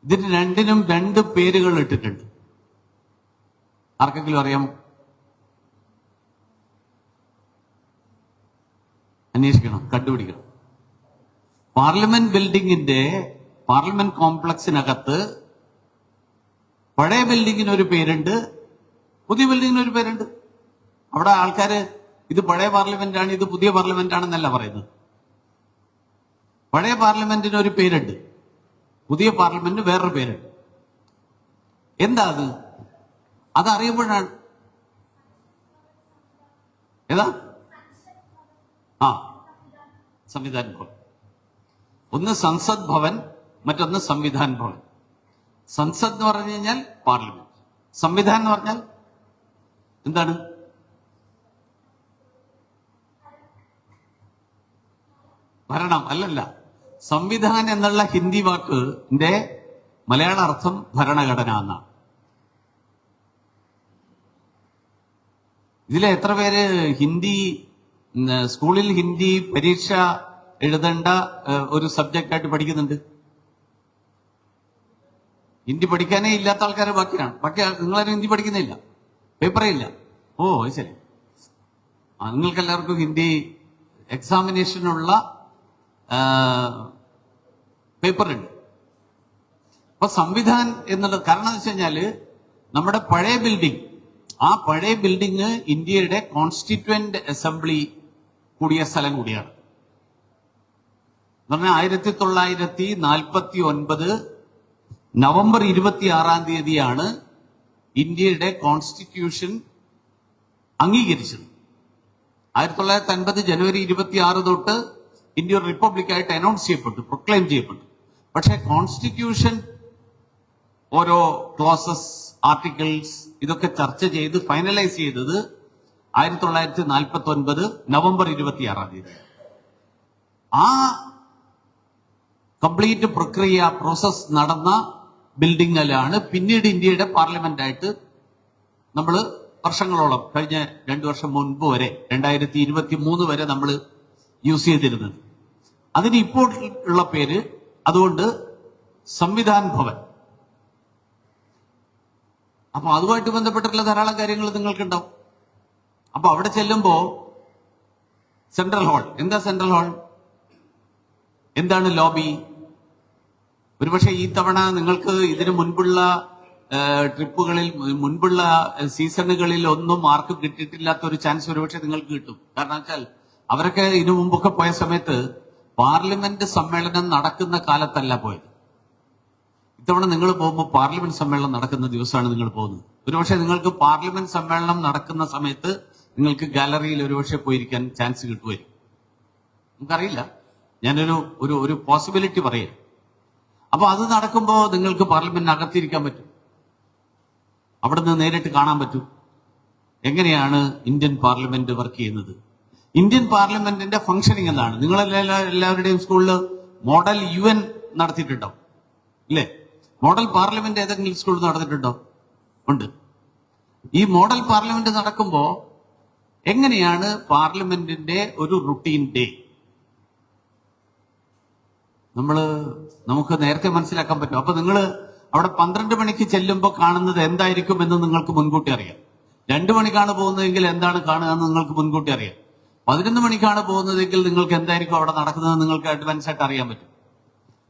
S1: ഇതിന് രണ്ടിനും 2 പേരുകൾ ഇട്ടിട്ടുണ്ട്. ആർക്കെങ്കിലും അറിയാമോ? അന്വേഷിക്കണം, കണ്ടുപിടിക്കണം. പാർലമെന്റ് ബിൽഡിംഗിന്റെ, പാർലമെന്റ് കോംപ്ലക്സിനകത്ത് പഴയ ബിൽഡിങ്ങിന് ഒരു പേരുണ്ട്, പുതിയ ബിൽഡിങ്ങിന് ഒരു പേരുണ്ട്. അവിടെ ആൾക്കാര് ഇത് പഴയ പാർലമെന്റാണ്, ഇത് പുതിയ പാർലമെന്റ് ആണെന്നല്ല പറയുന്നത്. പഴയ പാർലമെന്റിന് ഒരു പേരുണ്ട്, പുതിയ പാർലമെന്റിന് വേറൊരു പേരുണ്ട്. എന്താ അത്? അതറിയുമ്പോഴാണ് ഏതാ സംവിധാൻ ഭവൻ. ഒന്ന് സൻസദ് ഭവൻ, മറ്റൊന്ന് സംവിധാൻ ഭവൻ. സൻസദ് എന്ന് പറഞ്ഞു കഴിഞ്ഞാൽ പാർലമെന്റ്, സംവിധാൻ എന്ന് പറഞ്ഞാൽ എന്താണ്? ഭരണം അല്ലല്ല. സംവിധാൻ എന്നുള്ള ഹിന്ദി വാക്കിന്റെ മലയാള അർത്ഥം ഭരണഘടന എന്നാണ്. ഇതിലെ എത്ര പേര് ഹിന്ദി സ്കൂളിൽ ഹിന്ദി പരീക്ഷ എഴുതേണ്ട ഒരു സബ്ജക്റ്റായിട്ട് പഠിക്കുന്നുണ്ട്? ഹിന്ദി പഠിക്കാനേ ഇല്ലാത്ത ആൾക്കാരെ ബാക്കിയാണ്. ബാക്കി നിങ്ങളാരും ഹിന്ദി പഠിക്കുന്നില്ല, പേപ്പറേ ഇല്ല. ഓ ശരി, നിങ്ങൾക്ക് എല്ലാവർക്കും ഹിന്ദി എക്സാമിനേഷനുള്ള പേപ്പറുണ്ട്. അപ്പൊ സംവിധാൻ എന്നുള്ളത് കാരണം എന്ന് വെച്ച് കഴിഞ്ഞാല് നമ്മുടെ പഴയ ബിൽഡിംഗ്, ആ പഴയ ബിൽഡിംഗ് ഇന്ത്യയുടെ കോൺസ്റ്റിറ്റ്യൂവന്റ് അസംബ്ലി കൂടിയ സ്ഥലം കൂടിയാണ്. എന്ന് പറഞ്ഞാൽ 1949 നവംബർ 26 ഇന്ത്യയുടെ കോൺസ്റ്റിറ്റ്യൂഷൻ അംഗീകരിച്ചത്. 1950 ജനുവരി 26 തൊട്ട് ഇന്ത്യ ഒരു റിപ്പബ്ലിക്കായിട്ട് അനൗൺസ് ചെയ്യപ്പെട്ടു, പ്രൊക്ലെയിം ചെയ്യപ്പെട്ടു. പക്ഷേ കോൺസ്റ്റിറ്റ്യൂഷൻ ഓരോ ക്ലോസസ്, ആർട്ടിക്കിൾസ് ഇതൊക്കെ ചർച്ച ചെയ്ത് ഫൈനലൈസ് ചെയ്തത് 1949 നവംബർ 26. ആ കംപ്ലീറ്റ് പ്രക്രിയ പ്രോസസ് നടന്ന ബിൽഡിങ്ങിലാണ് പിന്നീട് ഇന്ത്യയുടെ പാർലമെന്റായിട്ട് നമ്മൾ വർഷങ്ങളോളം കഴിഞ്ഞ 2 വർഷം മുൻപ് വരെ 2023 വരെ നമ്മൾ യൂസ് ചെയ്തിരുന്നത്. അതിന് ഇപ്പോൾ ഉള്ള പേര് അതുകൊണ്ട് സംവിധാൻ ഭവൻ. അപ്പൊ അതുമായിട്ട് ബന്ധപ്പെട്ടിട്ടുള്ള ധാരാളം കാര്യങ്ങൾ നിങ്ങൾക്കുണ്ടാവും. അപ്പൊ അവിടെ ചെല്ലുമ്പോ സെൻട്രൽ ഹാൾ, എന്താ സെൻട്രൽ ഹാൾ, എന്താണ് ലോബി? ഒരുപക്ഷെ ഈ തവണ നിങ്ങൾക്ക് ഇതിനു മുൻപുള്ള ട്രിപ്പുകളിൽ, മുൻപുള്ള സീസണുകളിൽ ഒന്നും ആർക്കും കിട്ടിയിട്ടില്ലാത്ത ഒരു ചാൻസ് ഒരുപക്ഷെ നിങ്ങൾക്ക് കിട്ടും. കാരണം വെച്ചാൽ അവരൊക്കെ ഇതിനു മുമ്പൊക്കെ പോയ സമയത്ത് പാർലമെന്റ് സമ്മേളനം നടക്കുന്ന കാലത്തല്ല പോയത്. ഇത്തവണ നിങ്ങൾ പോകുമ്പോൾ പാർലമെന്റ് സമ്മേളനം നടക്കുന്ന ദിവസമാണ് നിങ്ങൾ പോകുന്നത്. ഒരുപക്ഷെ നിങ്ങൾക്ക് പാർലമെന്റ് സമ്മേളനം നടക്കുന്ന സമയത്ത് നിങ്ങൾക്ക് ഗാലറിയിൽ ഒരുപക്ഷെ പോയിരിക്കാൻ ചാൻസ് കിട്ടുമായിരിക്കും. നമുക്കറിയില്ല, ഞാനൊരു ഒരു പോസിബിലിറ്റി പറയാം. അപ്പൊ അത് നടക്കുമ്പോൾ നിങ്ങൾക്ക് പാർലമെന്റിനകത്തിരിക്കാൻ പറ്റും, അവിടെ നിന്ന് നേരിട്ട് കാണാൻ പറ്റും എങ്ങനെയാണ് ഇന്ത്യൻ പാർലമെന്റ് വർക്ക് ചെയ്യുന്നത്, ഇന്ത്യൻ പാർലമെന്റിന്റെ ഫംഗ്ഷനിങ് എന്താണ്. നിങ്ങളെല്ലാവരുടെയും സ്കൂളിൽ മോഡൽ UN നടത്തിയിട്ടുണ്ടോ? ഇല്ലേ? മോഡൽ പാർലമെന്റ് ഏതെങ്കിലും സ്കൂളിൽ നടന്നിട്ടുണ്ടോ? ഉണ്ട്. ഈ മോഡൽ പാർലമെന്റ് നടക്കുമ്പോ എങ്ങനെയാണ് പാർലമെന്റിന്റെ ഒരു റുട്ടീൻ ഡേ നമുക്ക് നേരത്തെ മനസ്സിലാക്കാൻ പറ്റും. അപ്പൊ നിങ്ങൾ അവിടെ 12 മണിക്ക് ചെല്ലുമ്പോൾ കാണുന്നത് എന്തായിരിക്കും എന്ന് നിങ്ങൾക്ക് മുൻകൂട്ടി അറിയാം. 2 മണിക്കാണ് പോകുന്നതെങ്കിൽ എന്താണ് കാണുക എന്ന് നിങ്ങൾക്ക് മുൻകൂട്ടി അറിയാം. 11 മണിക്കാണ് പോകുന്നതെങ്കിൽ നിങ്ങൾക്ക് എന്തായിരിക്കും അവിടെ നടക്കുന്നത് നിങ്ങൾക്ക് അഡ്വാൻസ് ആയിട്ട് അറിയാൻ പറ്റും.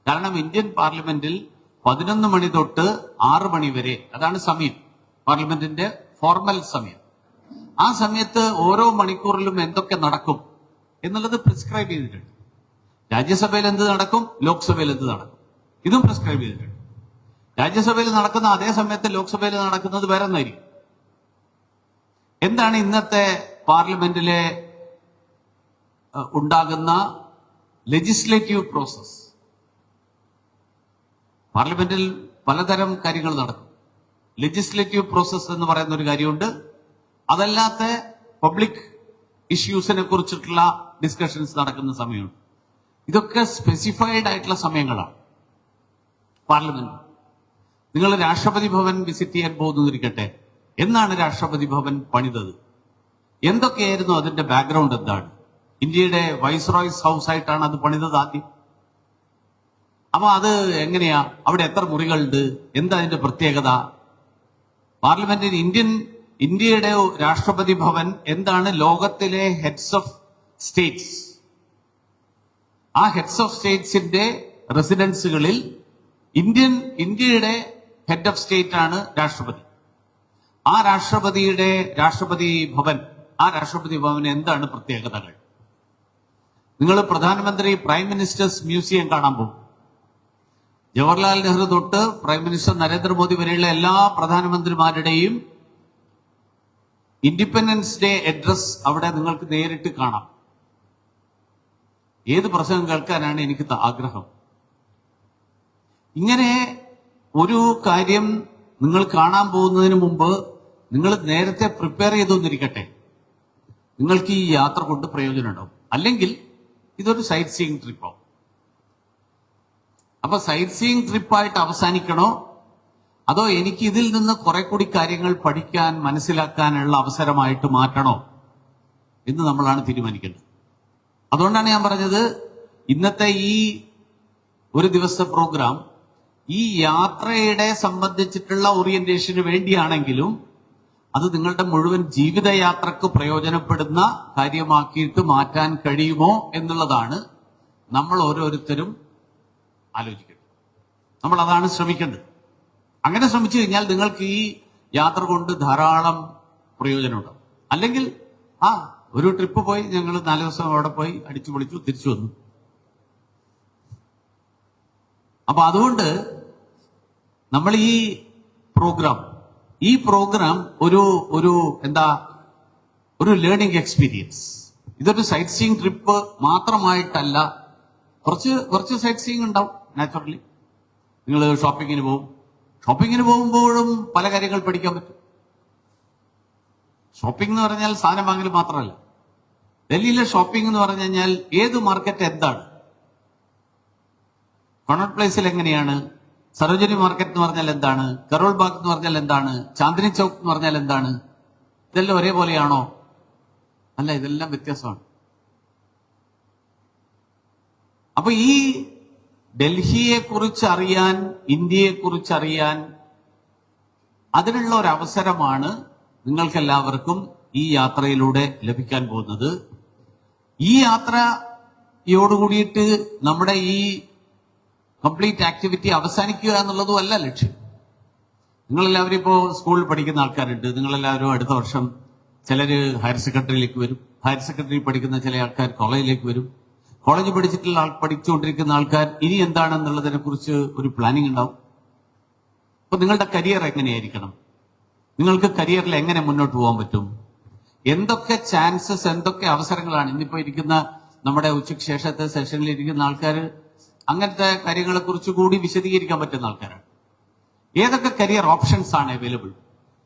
S1: കാരണം ഇന്ത്യൻ പാർലമെന്റിൽ 11 മണി തൊട്ട് 6 മണി വരെ, അതാണ് സമയം, പാർലമെന്റിന്റെ ഫോർമൽ സമയം. ആ സമയത്ത് ഓരോ മണിക്കൂറിലും എന്തൊക്കെ നടക്കും എന്നുള്ളത് പ്രിസ്ക്രൈബ് ചെയ്തിട്ടുണ്ട്. രാജ്യസഭയിൽ എന്ത് നടക്കും, ലോക്സഭയിൽ എന്ത് നടക്കും, ഇതും പ്രിസ്ക്രൈബ് ചെയ്തിട്ടുണ്ട്. രാജ്യസഭയിൽ നടക്കുന്ന അതേ സമയത്ത് ലോക്സഭയിൽ നടക്കുന്നത് വേറെ ഒന്നായിരിക്കും. എന്താണ് ഇന്നത്തെ പാർലമെന്റിലെ ഉണ്ടാകുന്ന ലെജിസ്ലേറ്റീവ് പ്രോസസ്? പാർലമെന്റിൽ പലതരം കാര്യങ്ങൾ നടക്കും. ലെജിസ്ലേറ്റീവ് പ്രോസസ് എന്ന് പറയുന്ന ഒരു കാര്യമുണ്ട്. അതല്ലാത്ത പബ്ലിക് ഇഷ്യൂസിനെ കുറിച്ചിട്ടുള്ള ഡിസ്കഷൻസ് നടക്കുന്ന സമയമുണ്ട്. ഇതൊക്കെ സ്പെസിഫൈഡ് ആയിട്ടുള്ള സമയങ്ങളാണ് പാർലമെന്റ്. നിങ്ങൾ രാഷ്ട്രപതി ഭവൻ വിസിറ്റ് ചെയ്യാൻ പോകുന്നതിരിക്കട്ടെ, എന്നാണ് രാഷ്ട്രപതി ഭവൻ പണിതത്, എന്തൊക്കെയായിരുന്നു അതിന്റെ ബാക്ക്ഗ്രൗണ്ട്, എന്താണ്? ഇന്ത്യയുടെ വൈസ്രോയ്സ് ഹൗസ് ആയിട്ടാണ് അത് പണിതത് ആദ്യം. അപ്പൊ അത് എങ്ങനെയാ, അവിടെ എത്ര മുറികളുണ്ട്, എന്താ അതിന്റെ പ്രത്യേകത? പാർലമെന്റിന് ഇന്ത്യയുടെ രാഷ്ട്രപതി ഭവൻ എന്താണ്? ലോകത്തിലെ ഹെഡ്സ് ഓഫ് സ്റ്റേറ്റ്സ്, ആ ഹെഡ്സ് ഓഫ് സ്റ്റേറ്റ്സിന്റെ റെസിഡൻസുകളിൽ ഇന്ത്യയുടെ ഹെഡ് ഓഫ് സ്റ്റേറ്റ് ആണ് രാഷ്ട്രപതി. ആ രാഷ്ട്രപതി ഭവൻ എന്താണ് പ്രത്യേകതകൾ? നിങ്ങൾ പ്രധാനമന്ത്രി പ്രൈം മിനിസ്റ്റേഴ്സ് മ്യൂസിയം കാണാൻ പോകും. ജവഹർലാൽ നെഹ്റു തൊട്ട് പ്രൈം മിനിസ്റ്റർ നരേന്ദ്രമോദി വരെയുള്ള എല്ലാ പ്രധാനമന്ത്രിമാരുടെയും ഇൻഡിപെൻഡൻസ് ഡേ അഡ്രസ് അവിടെ നിങ്ങൾക്ക് നേരിട്ട് കാണാം. ഏത് പ്രസംഗം കേൾക്കാനാണ് എനിക്ക് ആഗ്രഹം? ഇങ്ങനെ ഒരു കാര്യം നിങ്ങൾ കാണാൻ പോകുന്നതിന് മുമ്പ് നിങ്ങൾ നേരത്തെ പ്രിപ്പയർ ചെയ്തൊന്നിരിക്കട്ടെ, നിങ്ങൾക്ക് ഈ യാത്ര കൊണ്ട് പ്രയോജനം ഉണ്ടാവും. അല്ലെങ്കിൽ ഇതൊരു സൈറ്റ് സീയിങ് ട്രിപ്പാവും. അപ്പൊ സൈറ്റ് സീയിങ് ട്രിപ്പായിട്ട് അവസാനിക്കണോ, അതോ എനിക്ക് ഇതിൽ നിന്ന് കുറെ കൂടി കാര്യങ്ങൾ പഠിക്കാൻ മനസ്സിലാക്കാനുള്ള അവസരമായിട്ട് മാറ്റണോ എന്ന് നമ്മളാണ് തീരുമാനിക്കേണ്ടത്. അതുകൊണ്ടാണ് ഞാൻ പറഞ്ഞത്, ഇന്നത്തെ ഈ ഒരു ദിവസത്തെ പ്രോഗ്രാം ഈ യാത്രയുടെ സംബന്ധിച്ചിട്ടുള്ള ഓറിയന്റേഷന് വേണ്ടിയാണെങ്കിലും അത് നിങ്ങളുടെ മുഴുവൻ ജീവിതയാത്രക്ക് പ്രയോജനപ്പെടുന്ന കാര്യമാക്കിയിട്ട് മാറ്റാൻ കഴിയുമോ എന്നുള്ളതാണ് നമ്മൾ ഓരോരുത്തരും ആലോചിക്കേണ്ടത്. നമ്മൾ അതാണ് ശ്രമിക്കേണ്ടത്. അങ്ങനെ ശ്രമിച്ചു കഴിഞ്ഞാൽ നിങ്ങൾക്ക് ഈ യാത്ര കൊണ്ട് ധാരാളം പ്രയോജനമുണ്ടാവും. അല്ലെങ്കിൽ ഒരു ട്രിപ്പ് പോയി, ഞങ്ങൾ 4 ദിവസം അവിടെ പോയി അടിച്ചു പൊളിച്ചു തിരിച്ചു വന്നു. അപ്പൊ അതുകൊണ്ട് നമ്മൾ ഈ പ്രോഗ്രാം ഒരു ലേണിംഗ് എക്സ്പീരിയൻസ്. ഇതൊരു സൈറ്റ് സീയിങ് ട്രിപ്പ് മാത്രമായിട്ടല്ല. കുറച്ച് സൈറ്റ് സീയിങ് ഉണ്ടാവും നാച്ചുറലി. നിങ്ങൾ ഷോപ്പിങ്ങിന് പോകുമ്പോഴും പല കാര്യങ്ങൾ പഠിക്കാൻ പറ്റും. ഷോപ്പിംഗ് എന്ന് പറഞ്ഞാൽ സാധനം വാങ്ങൽ മാത്രമല്ല. ഡൽഹിയിലെ ഷോപ്പിംഗ് എന്ന് പറഞ്ഞു കഴിഞ്ഞാൽ ഏത് മാർക്കറ്റ് എന്താണ്, കൊണോട്ട് പ്ലേസിൽ എങ്ങനെയാണ്, സരോജിനി മാർക്കറ്റ് എന്ന് പറഞ്ഞാൽ എന്താണ്, കരോൾ ബാഗ് എന്ന് പറഞ്ഞാൽ എന്താണ്, ചാന്ദിനി ചൗക്ക് എന്ന് പറഞ്ഞാൽ എന്താണ്, ഇതെല്ലാം ഒരേപോലെയാണോ? അല്ല, ഇതെല്ലാം വ്യത്യാസമാണ്. അപ്പൊ ഈ ഡൽഹിയെ കുറിച്ച് അറിയാൻ, ഇന്ത്യയെ കുറിച്ച് അറിയാൻ അതിനുള്ള ഒരു അവസരമാണ് നിങ്ങൾക്കെല്ലാവർക്കും ഈ യാത്രയിലൂടെ ലഭിക്കാൻ പോകുന്നത്. ഈ യാത്രയോടുകൂടിയിട്ട് നമ്മുടെ ഈ കംപ്ലീറ്റ് ആക്ടിവിറ്റി അവസാനിക്കുക എന്നുള്ളതും അല്ല ലക്ഷ്യം. നിങ്ങളെല്ലാവരും ഇപ്പോൾ സ്കൂളിൽ പഠിക്കുന്ന ആൾക്കാരുണ്ട്. നിങ്ങളെല്ലാവരും അടുത്ത വർഷം ചിലര് ഹയർ സെക്കൻഡറിയിലേക്ക് വരും. ഹയർ സെക്കൻഡറി പഠിക്കുന്ന ചില ആൾക്കാർ കോളേജിലേക്ക് വരും. കോളേജ് പഠിച്ചുകൊണ്ടിരിക്കുന്ന ആൾക്കാർ ഇനി എന്താണെന്നുള്ളതിനെ കുറിച്ച് ഒരു പ്ലാനിങ് ഉണ്ടാവും. അപ്പൊ നിങ്ങളുടെ കരിയർ എങ്ങനെയായിരിക്കണം, നിങ്ങൾക്ക് കരിയറിൽ എങ്ങനെ മുന്നോട്ട് പോകാൻ പറ്റും, എന്തൊക്കെ ചാൻസസ്, എന്തൊക്കെ അവസരങ്ങളാണ്. ഇന്നിപ്പോ ഇരിക്കുന്ന നമ്മുടെ ഉച്ചയ്ക്ക് ശേഷത്തെ സെഷനിൽ ഇരിക്കുന്ന ആൾക്കാർ അങ്ങനത്തെ കാര്യങ്ങളെ കുറിച്ച് കൂടി വിശദീകരിക്കാൻ പറ്റുന്ന ആൾക്കാരാണ്. ഏതൊക്കെ കരിയർ ഓപ്ഷൻസ് ആണ് അവൈലബിൾ.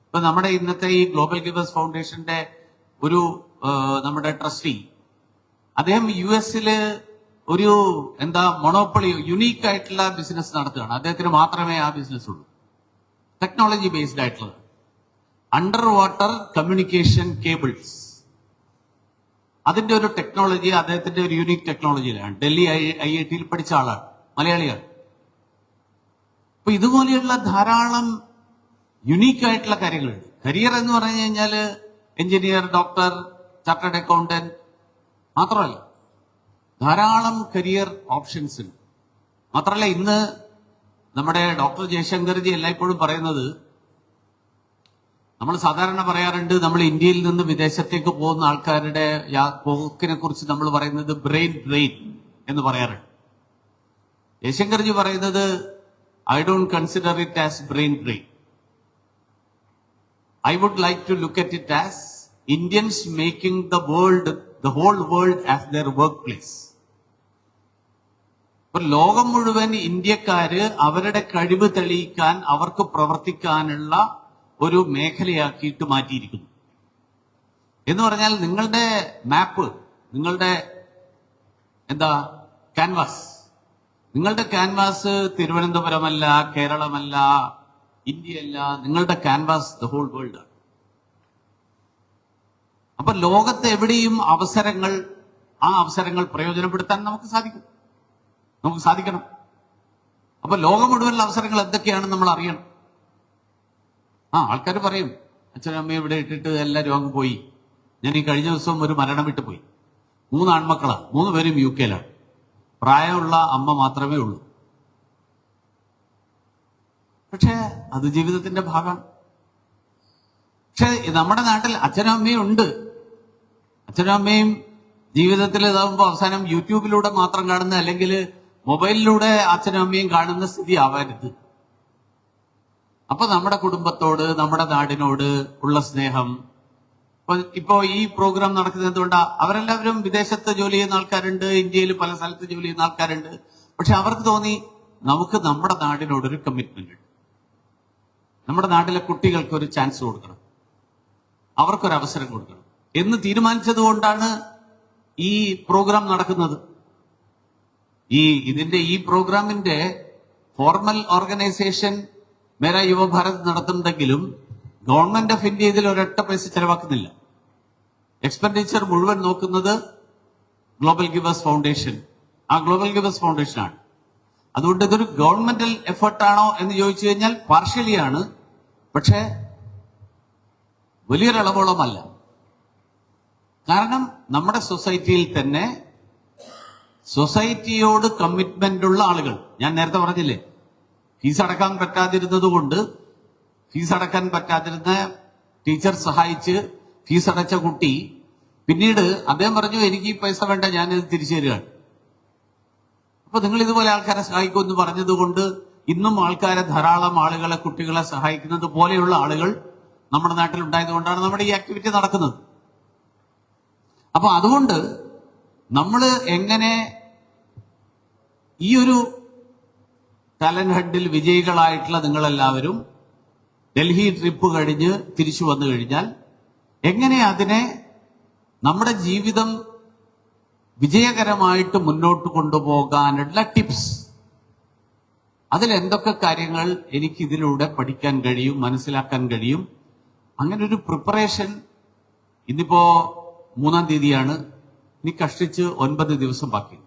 S1: ഇപ്പൊ നമ്മുടെ ഇന്നത്തെ ഈ ഗ്ലോബൽ ഗിവേഴ്സ് ഫൗണ്ടേഷന്റെ ഒരു നമ്മുടെ ട്രസ്റ്റി, അദ്ദേഹം US-ല് ഒരു മൊണോപ്പൊളി യുണീക്ക് ആയിട്ടുള്ള ബിസിനസ് നടത്തുകയാണ്. അദ്ദേഹത്തിന് മാത്രമേ ആ ബിസിനസ് ഉള്ളൂ. ടെക്നോളജി ബേസ്ഡ് ആയിട്ടുള്ളത് അണ്ടർ വാട്ടർ കമ്മ്യൂണിക്കേഷൻ കേബിൾസ്. അതിന്റെ ഒരു ടെക്നോളജി, അദ്ദേഹത്തിന്റെ ഒരു യൂണീക്ക് ടെക്നോളജിയിലാണ്. ഡൽഹി IIT-യിൽ പഠിച്ച ആളാണ്, മലയാളിയാണ്. അപ്പൊ ഇതുപോലെയുള്ള ധാരാളം യുണീക്ക് ആയിട്ടുള്ള കാര്യങ്ങളുണ്ട്. കരിയർ എന്ന് പറഞ്ഞു കഴിഞ്ഞാൽ എഞ്ചിനീയർ, ഡോക്ടർ, ചാർട്ടേഡ് അക്കൗണ്ടന്റ് മാത്രമല്ല, ധാരാളം കരിയർ ഓപ്ഷൻസ് ഉണ്ട്. മാത്രമല്ല, ഇന്ന് നമ്മുടെ ഡോക്ടർ ജയശങ്കർജി എല്ലായ്പ്പോഴും പറയുന്നത്, നമ്മൾ സാധാരണ പറയാറുണ്ട്, നമ്മൾ ഇന്ത്യയിൽ നിന്ന് വിദേശത്തേക്ക് പോകുന്ന ആൾക്കാരുടെ പോക്കിനെ കുറിച്ച് നമ്മൾ പറയുന്നത് ബ്രെയിൻ ഡ്രെയിൻ എന്ന് പറയാറുണ്ട്. ജയശങ്കർജി പറയുന്നത്, I don't consider it as brain drain. I would like to look at it as Indians making the whole world as their workplace. ലോകം മുഴുവൻ ഇന്ത്യക്കാര് അവരുടെ കഴിവ് തെളിയിക്കാൻ, അവർക്ക് പ്രവർത്തിക്കാനുള്ള ഒരു മേഖലയാക്കിയിട്ട് മാറ്റിയിരിക്കുന്നു. എന്ന് പറഞ്ഞാൽ നിങ്ങളുടെ മാപ്പ്, നിങ്ങളുടെ ക്യാൻവാസ് തിരുവനന്തപുരമല്ല, കേരളമല്ല, ഇന്ത്യയല്ല, നിങ്ങളുടെ ക്യാൻവാസ് ദ ഹോൾ വേൾഡ് ആണ്. അപ്പൊ ലോകത്ത് എവിടെയും ആ അവസരങ്ങൾ പ്രയോജനപ്പെടുത്താൻ നമുക്ക് സാധിക്കണം. അപ്പൊ ലോകം മുഴുവനുള്ള അവസരങ്ങൾ എന്തൊക്കെയാണെന്ന് നമ്മൾ അറിയണം. ആൾക്കാർ പറയും, അച്ഛനും അമ്മയും ഇവിടെ ഇട്ടിട്ട് എല്ലാവരും അങ്ങ് പോയി. ഞാൻ ഈ കഴിഞ്ഞ ദിവസം ഒരു മരണം വിട്ടു പോയി. 3 ആൺമക്കളാണ്, 3 പേരും UK-ലാണ്. പ്രായമുള്ള അമ്മ മാത്രമേ ഉള്ളൂ. പക്ഷെ അത് ജീവിതത്തിന്റെ ഭാഗമാണ്. പക്ഷെ നമ്മുടെ നാട്ടിൽ അച്ഛനും അമ്മയും ഉണ്ട്. അച്ഛനും അമ്മയും ജീവിതത്തിൽ ഇതാകുമ്പോൾ അവസാനം യൂട്യൂബിലൂടെ മാത്രം കാണുന്ന, അല്ലെങ്കിൽ മൊബൈലിലൂടെ അച്ഛനും അമ്മയും കാണുന്ന സ്ഥിതി ആവരുത്. അപ്പൊ നമ്മുടെ കുടുംബത്തോട്, നമ്മുടെ നാടിനോട് ഉള്ള സ്നേഹം. ഇപ്പോ ഈ പ്രോഗ്രാം നടക്കുന്നത് എന്തുകൊണ്ടാ? അവരെല്ലാവരും വിദേശത്ത് ജോലി ചെയ്യുന്ന ആൾക്കാരുണ്ട്, ഇന്ത്യയിൽ പല സ്ഥലത്ത് ജോലി ചെയ്യുന്ന ആൾക്കാരുണ്ട്. പക്ഷെ അവർക്ക് തോന്നി, നമുക്ക് നമ്മുടെ നാടിനോടൊരു കമ്മിറ്റ്മെന്റ് ഉണ്ട്, നമ്മുടെ നാട്ടിലെ കുട്ടികൾക്ക് ഒരു ചാൻസ് കൊടുക്കണം, അവർക്കൊരവസരം കൊടുക്കണം എന്ന് തീരുമാനിച്ചത് കൊണ്ടാണ് ഈ പ്രോഗ്രാം നടക്കുന്നത്. ഈ പ്രോഗ്രാമിന്റെ ഫോർമൽ ഓർഗനൈസേഷൻ മേരാ യുവഭാരത് നടത്തുന്നുണ്ടെങ്കിലും ഗവൺമെന്റ് ഓഫ് ഇന്ത്യ ഇതിൽ ഒരൊറ്റ പൈസ ചെലവാക്കുന്നില്ല. എക്സ്പെൻഡിച്ചർ മുഴുവൻ നോക്കുന്നത് ഗ്ലോബൽ ഗിവേഴ്സ് ഫൗണ്ടേഷൻ, ആ ഗ്ലോബൽ ഗിവേഴ്സ് ഫൗണ്ടേഷനാണ്. അതുകൊണ്ട് ഇതൊരു ഗവൺമെന്റൽ എഫർട്ടാണോ എന്ന് ചോദിച്ചു കഴിഞ്ഞാൽ പാർഷ്യലി ആണ്, പക്ഷേ വലിയൊരളവോളമല്ല. കാരണം നമ്മുടെ സൊസൈറ്റിയിൽ തന്നെ സൊസൈറ്റിയോട് കമ്മിറ്റ്മെന്റ് ഉള്ള ആളുകൾ, ഞാൻ നേരത്തെ പറഞ്ഞില്ലേ, ഫീസ് അടക്കാൻ പറ്റാതിരുന്ന ടീച്ചർ സഹായിച്ച് ഫീസ് അടച്ച കുട്ടി പിന്നീട് അദ്ദേഹം പറഞ്ഞു എനിക്ക് ഈ പൈസ വേണ്ട, ഞാനിത് തിരിച്ചു തരികയാണ്. അപ്പൊ നിങ്ങൾ ഇതുപോലെ ആൾക്കാരെ സഹായിക്കുമെന്ന് പറഞ്ഞതുകൊണ്ട് ഇന്നും ധാരാളം ആളുകളെ, കുട്ടികളെ സഹായിക്കുന്നത് പോലെയുള്ള ആളുകൾ നമ്മുടെ നാട്ടിൽ ഉണ്ടായതുകൊണ്ടാണ് നമ്മുടെ ഈ ആക്ടിവിറ്റി നടക്കുന്നത്. അപ്പൊ അതുകൊണ്ട് നമ്മൾ എങ്ങനെ ഈ ഒരു ടാലന്റ് ഹണ്ടിൽ വിജയികളായിട്ടുള്ള നിങ്ങളെല്ലാവരും ഡൽഹി ട്രിപ്പ് കഴിഞ്ഞ് തിരിച്ചു വന്നു കഴിഞ്ഞാൽ എങ്ങനെ അതിനെ നമ്മുടെ ജീവിതം വിജയകരമായിട്ട് മുന്നോട്ട് കൊണ്ടുപോകാനുള്ള ടിപ്സ്, അതിൽ എന്തൊക്കെ കാര്യങ്ങൾ എനിക്ക് ഇതിലൂടെ പഠിക്കാൻ കഴിയും, മനസ്സിലാക്കാൻ കഴിയും, അങ്ങനെ ഒരു പ്രിപ്പറേഷൻ. ഇന്നിപ്പോ 3-ാം തീയതിയാണ്, ഇനി കഷ്ടിച്ച് 9 ദിവസം ബാക്കി.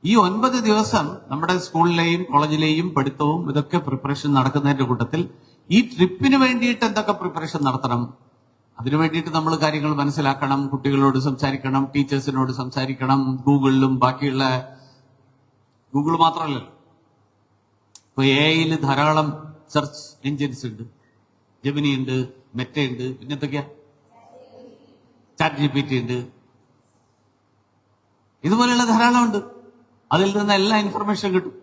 S1: ഈ 9 ദിവസം നമ്മുടെ സ്കൂളിലെയും കോളേജിലെയും പഠിത്തവും ഇതൊക്കെ പ്രിപ്പറേഷൻ നടക്കുന്നതിന്റെ കൂട്ടത്തിൽ ഈ ട്രിപ്പിന് വേണ്ടിയിട്ട് എന്തൊക്കെ പ്രിപ്പറേഷൻ നടത്തണം, അതിനു വേണ്ടിയിട്ട് നമ്മൾ കാര്യങ്ങൾ മനസ്സിലാക്കണം, കുട്ടികളോട് സംസാരിക്കണം, ടീച്ചേഴ്സിനോട് സംസാരിക്കണം, ഗൂഗിളിലും ബാക്കിയുള്ള ഗൂഗിൾ മാത്രമല്ലല്ലോ, ഇപ്പൊ AI ധാരാളം സെർച്ച് എൻജിൻസ് ഉണ്ട്, ജെമിനി ഉണ്ട്, മെറ്റ ഉണ്ട്, പിന്നെ എന്തൊക്കെയാ ChatGPT ഉണ്ട്, ഇതുപോലെയുള്ള ധാരാളം ഉണ്ട്. അതിൽ നിന്ന് എല്ലാ ഇൻഫർമേഷൻ കിട്ടും.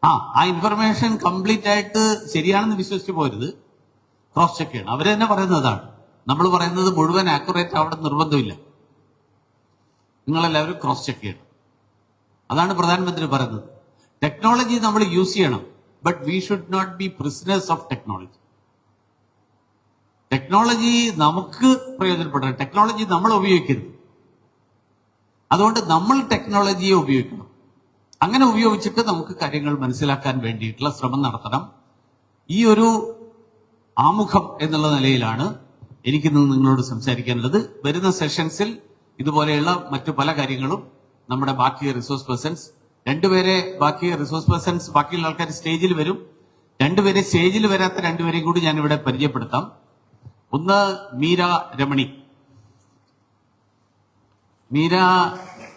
S1: ആ ഇൻഫർമേഷൻ കംപ്ലീറ്റ് ആയിട്ട് ശരിയാണെന്ന് വിശ്വസിച്ച് പോരുത്, ക്രോസ് ചെക്ക് ചെയ്യണം. അവര് തന്നെ പറയുന്നതാണ്, നമ്മൾ പറയുന്നത് മുഴുവൻ ആക്യുറേറ്റ് അവിടെ നിർബന്ധമില്ല, നിങ്ങളെല്ലാവരും ക്രോസ് ചെക്ക് ചെയ്യണം. അതാണ് പ്രധാനമന്ത്രി പറയുന്നത്. ടെക്നോളജി നമ്മൾ യൂസ് ചെയ്യണം, but we should not be prisoners of technology. Technology നമുക്ക് പ്രയോജനപ്പെടണം, ടെക്നോളജി നമ്മൾ ഉപയോഗിക്കരുത്. അതുകൊണ്ട് നമ്മൾ ടെക്നോളജിയെ ഉപയോഗിക്കണം. അങ്ങനെ ഉപയോഗിച്ചിട്ട് നമുക്ക് കാര്യങ്ങൾ മനസ്സിലാക്കാൻ വേണ്ടിയിട്ടുള്ള ശ്രമം നടത്തണം. ഈ ഒരു ആമുഖം എന്നുള്ള നിലയിലാണ് എനിക്കിന്ന് നിങ്ങളോട് സംസാരിക്കാനുള്ളത്. വരുന്ന സെഷൻസിൽ ഇതുപോലെയുള്ള മറ്റു പല കാര്യങ്ങളും നമ്മുടെ ബാക്കി റിസോഴ്സ് പേഴ്സൺസ്, ബാക്കിയുള്ള ആൾക്കാർ സ്റ്റേജിൽ വരും. 2 പേരെ സ്റ്റേജിൽ വരാത്ത 2 പേരെയും കൂടി ഞാനിവിടെ പരിചയപ്പെടുത്താം. ഒന്ന് മീര രമണി. മീര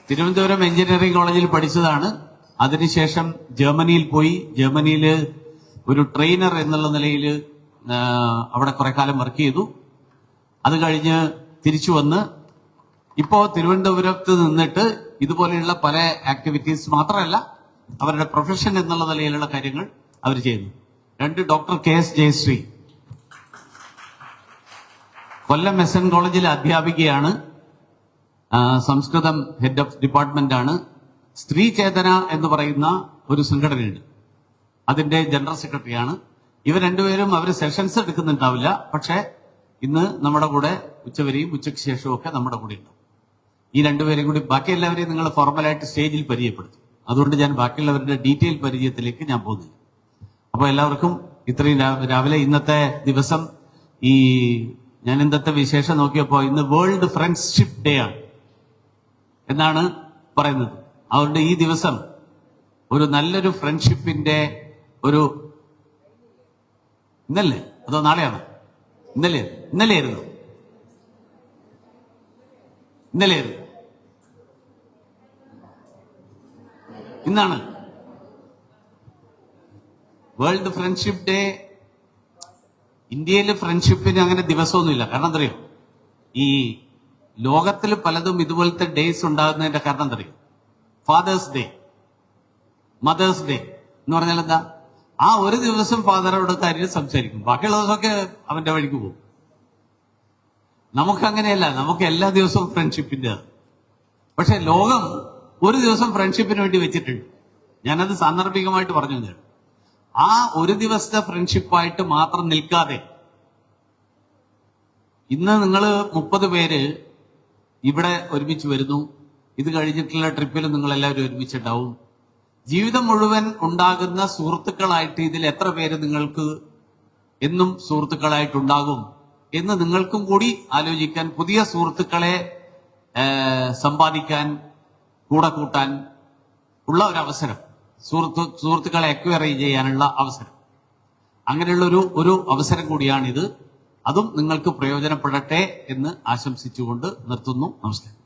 S1: തിരുവനന്തപുരം എഞ്ചിനീയറിംഗ് കോളേജിൽ പഠിച്ചതാണ്. അതിനുശേഷം ജർമ്മനിയിൽ പോയി, ജർമ്മനിയിൽ ഒരു ട്രെയിനർ എന്നുള്ള നിലയിൽ അവിടെ കുറെ കാലം വർക്ക് ചെയ്തു. അത് കഴിഞ്ഞ് തിരിച്ചു വന്ന് ഇപ്പോ തിരുവനന്തപുരത്ത് നിന്നിട്ട് ഇതുപോലെയുള്ള പല ആക്ടിവിറ്റീസ് മാത്രമല്ല, അവരുടെ പ്രൊഫഷൻ എന്നുള്ള നിലയിലുള്ള കാര്യങ്ങൾ അവർ ചെയ്യുന്നു. 2 ഡോക്ടർ KS ജയശ്രീ, കൊല്ലം SN കോളേജിലെ അധ്യാപികയാണ്, സംസ്കൃതം ഹെഡ് ഓഫ് ഡിപ്പാർട്ട്മെന്റ് ആണ്. സ്ത്രീ ചേതന എന്ന് പറയുന്ന ഒരു സംഘടനയുണ്ട്, അതിന്റെ ജനറൽ സെക്രട്ടറിയാണ്. ഇവർ 2 പേരും അവർ സെഷൻസ് എടുക്കുന്നുണ്ടാവില്ല, പക്ഷെ ഇന്ന് നമ്മുടെ കൂടെ ഉച്ചവരെയും ഉച്ചയ്ക്ക് ശേഷവും ഒക്കെ നമ്മുടെ കൂടെ ഉണ്ടാവും. ഈ 2 പേരെയും കൂടി ബാക്കി എല്ലാവരെയും നിങ്ങൾ ഫോർമലായിട്ട് സ്റ്റേജിൽ പരിചയപ്പെടുത്തും. അതുകൊണ്ട് ഞാൻ ബാക്കിയുള്ളവരുടെ ഡീറ്റെയിൽ പരിചയത്തിലേക്ക് ഞാൻ പോകുന്നില്ല. അപ്പൊ എല്ലാവർക്കും ഇത്രയും രാവിലെ ഇന്നത്തെ ദിവസം ഞാൻ ഇന്നത്തെ വിശേഷം നോക്കിയപ്പോ ഇന്ന് വേൾഡ് ഫ്രണ്ട്ഷിപ്പ് ഡേ ആണ് എന്നാണ് പറയുന്നത്. അതുകൊണ്ട് ഈ ദിവസം ഒരു നല്ലൊരു ഫ്രണ്ട്ഷിപ്പിന്റെ ഒരു ഇന്നല്ലേ അതോ നാളെയാണോ? ഇന്നലെയായിരുന്നു. ഇന്നാണ് വേൾഡ് ഫ്രണ്ട്ഷിപ്പ് ഡേ. ഇന്ത്യയിൽ ഫ്രണ്ട്ഷിപ്പിന് അങ്ങനെ ദിവസമൊന്നുമില്ല. കാരണം എന്തറിയോ, ഈ ലോകത്തിൽ പലതും ഇതുപോലത്തെ ഡേയ്സ് ഉണ്ടാകുന്നതിന്റെ കാരണം എന്തറിയോ, ഫാദേഴ്സ് ഡേ, മദേഴ്സ് ഡേ എന്ന് പറഞ്ഞാൽ എന്താ, ആ ഒരു ദിവസം ഫാദറോട് കാര്യം സംസാരിക്കും, ബാക്കിയുള്ള ദിവസമൊക്കെ അവന്റെ വഴിക്ക് പോകും. നമുക്ക് അങ്ങനെയല്ല, നമുക്ക് എല്ലാ ദിവസവും ഫ്രണ്ട്ഷിപ്പിന്റെ. പക്ഷെ ലോകം ഒരു ദിവസം ഫ്രണ്ട്ഷിപ്പിന് വേണ്ടി വെച്ചിട്ടുണ്ട്. ഞാനത് സാന്ദർഭികമായിട്ട് പറഞ്ഞു തന്നെയാണ്. ആ ഒരു ദിവസത്തെ ഫ്രണ്ട്ഷിപ്പായിട്ട് മാത്രം നിൽക്കാതെ ഇന്ന് നിങ്ങൾ 30 പേര് ഇവിടെ ഒരുമിച്ച് വരുന്നു. ഇത് കഴിഞ്ഞിട്ടുള്ള ട്രിപ്പിൽ നിങ്ങൾ എല്ലാവരും ഒരുമിച്ചുണ്ടാവും. ജീവിതം മുഴുവൻ ഉണ്ടാകുന്ന സുഹൃത്തുക്കളായിട്ട് ഇതിൽ എത്ര പേര് നിങ്ങൾക്ക് എന്നും സുഹൃത്തുക്കളായിട്ടുണ്ടാകും എന്ന് നിങ്ങൾക്കും കൂടി ആലോചിക്കാൻ, പുതിയ സുഹൃത്തുക്കളെ സമ്പാദിക്കാൻ, കൂടെ കൂട്ടാൻ ഉള്ള ഒരു അവസരം, സുഹൃത്തുക്കളെ അക്വയർ ചെയ്യാനുള്ള അവസരം, അങ്ങനെയുള്ള ഒരു അവസരം കൂടിയാണിത്. അതും നിങ്ങൾക്ക് പ്രയോജനപ്പെടട്ടെ എന്ന് ആശംസിച്ചുകൊണ്ട് നിർത്തുന്നു. നമസ്കാരം.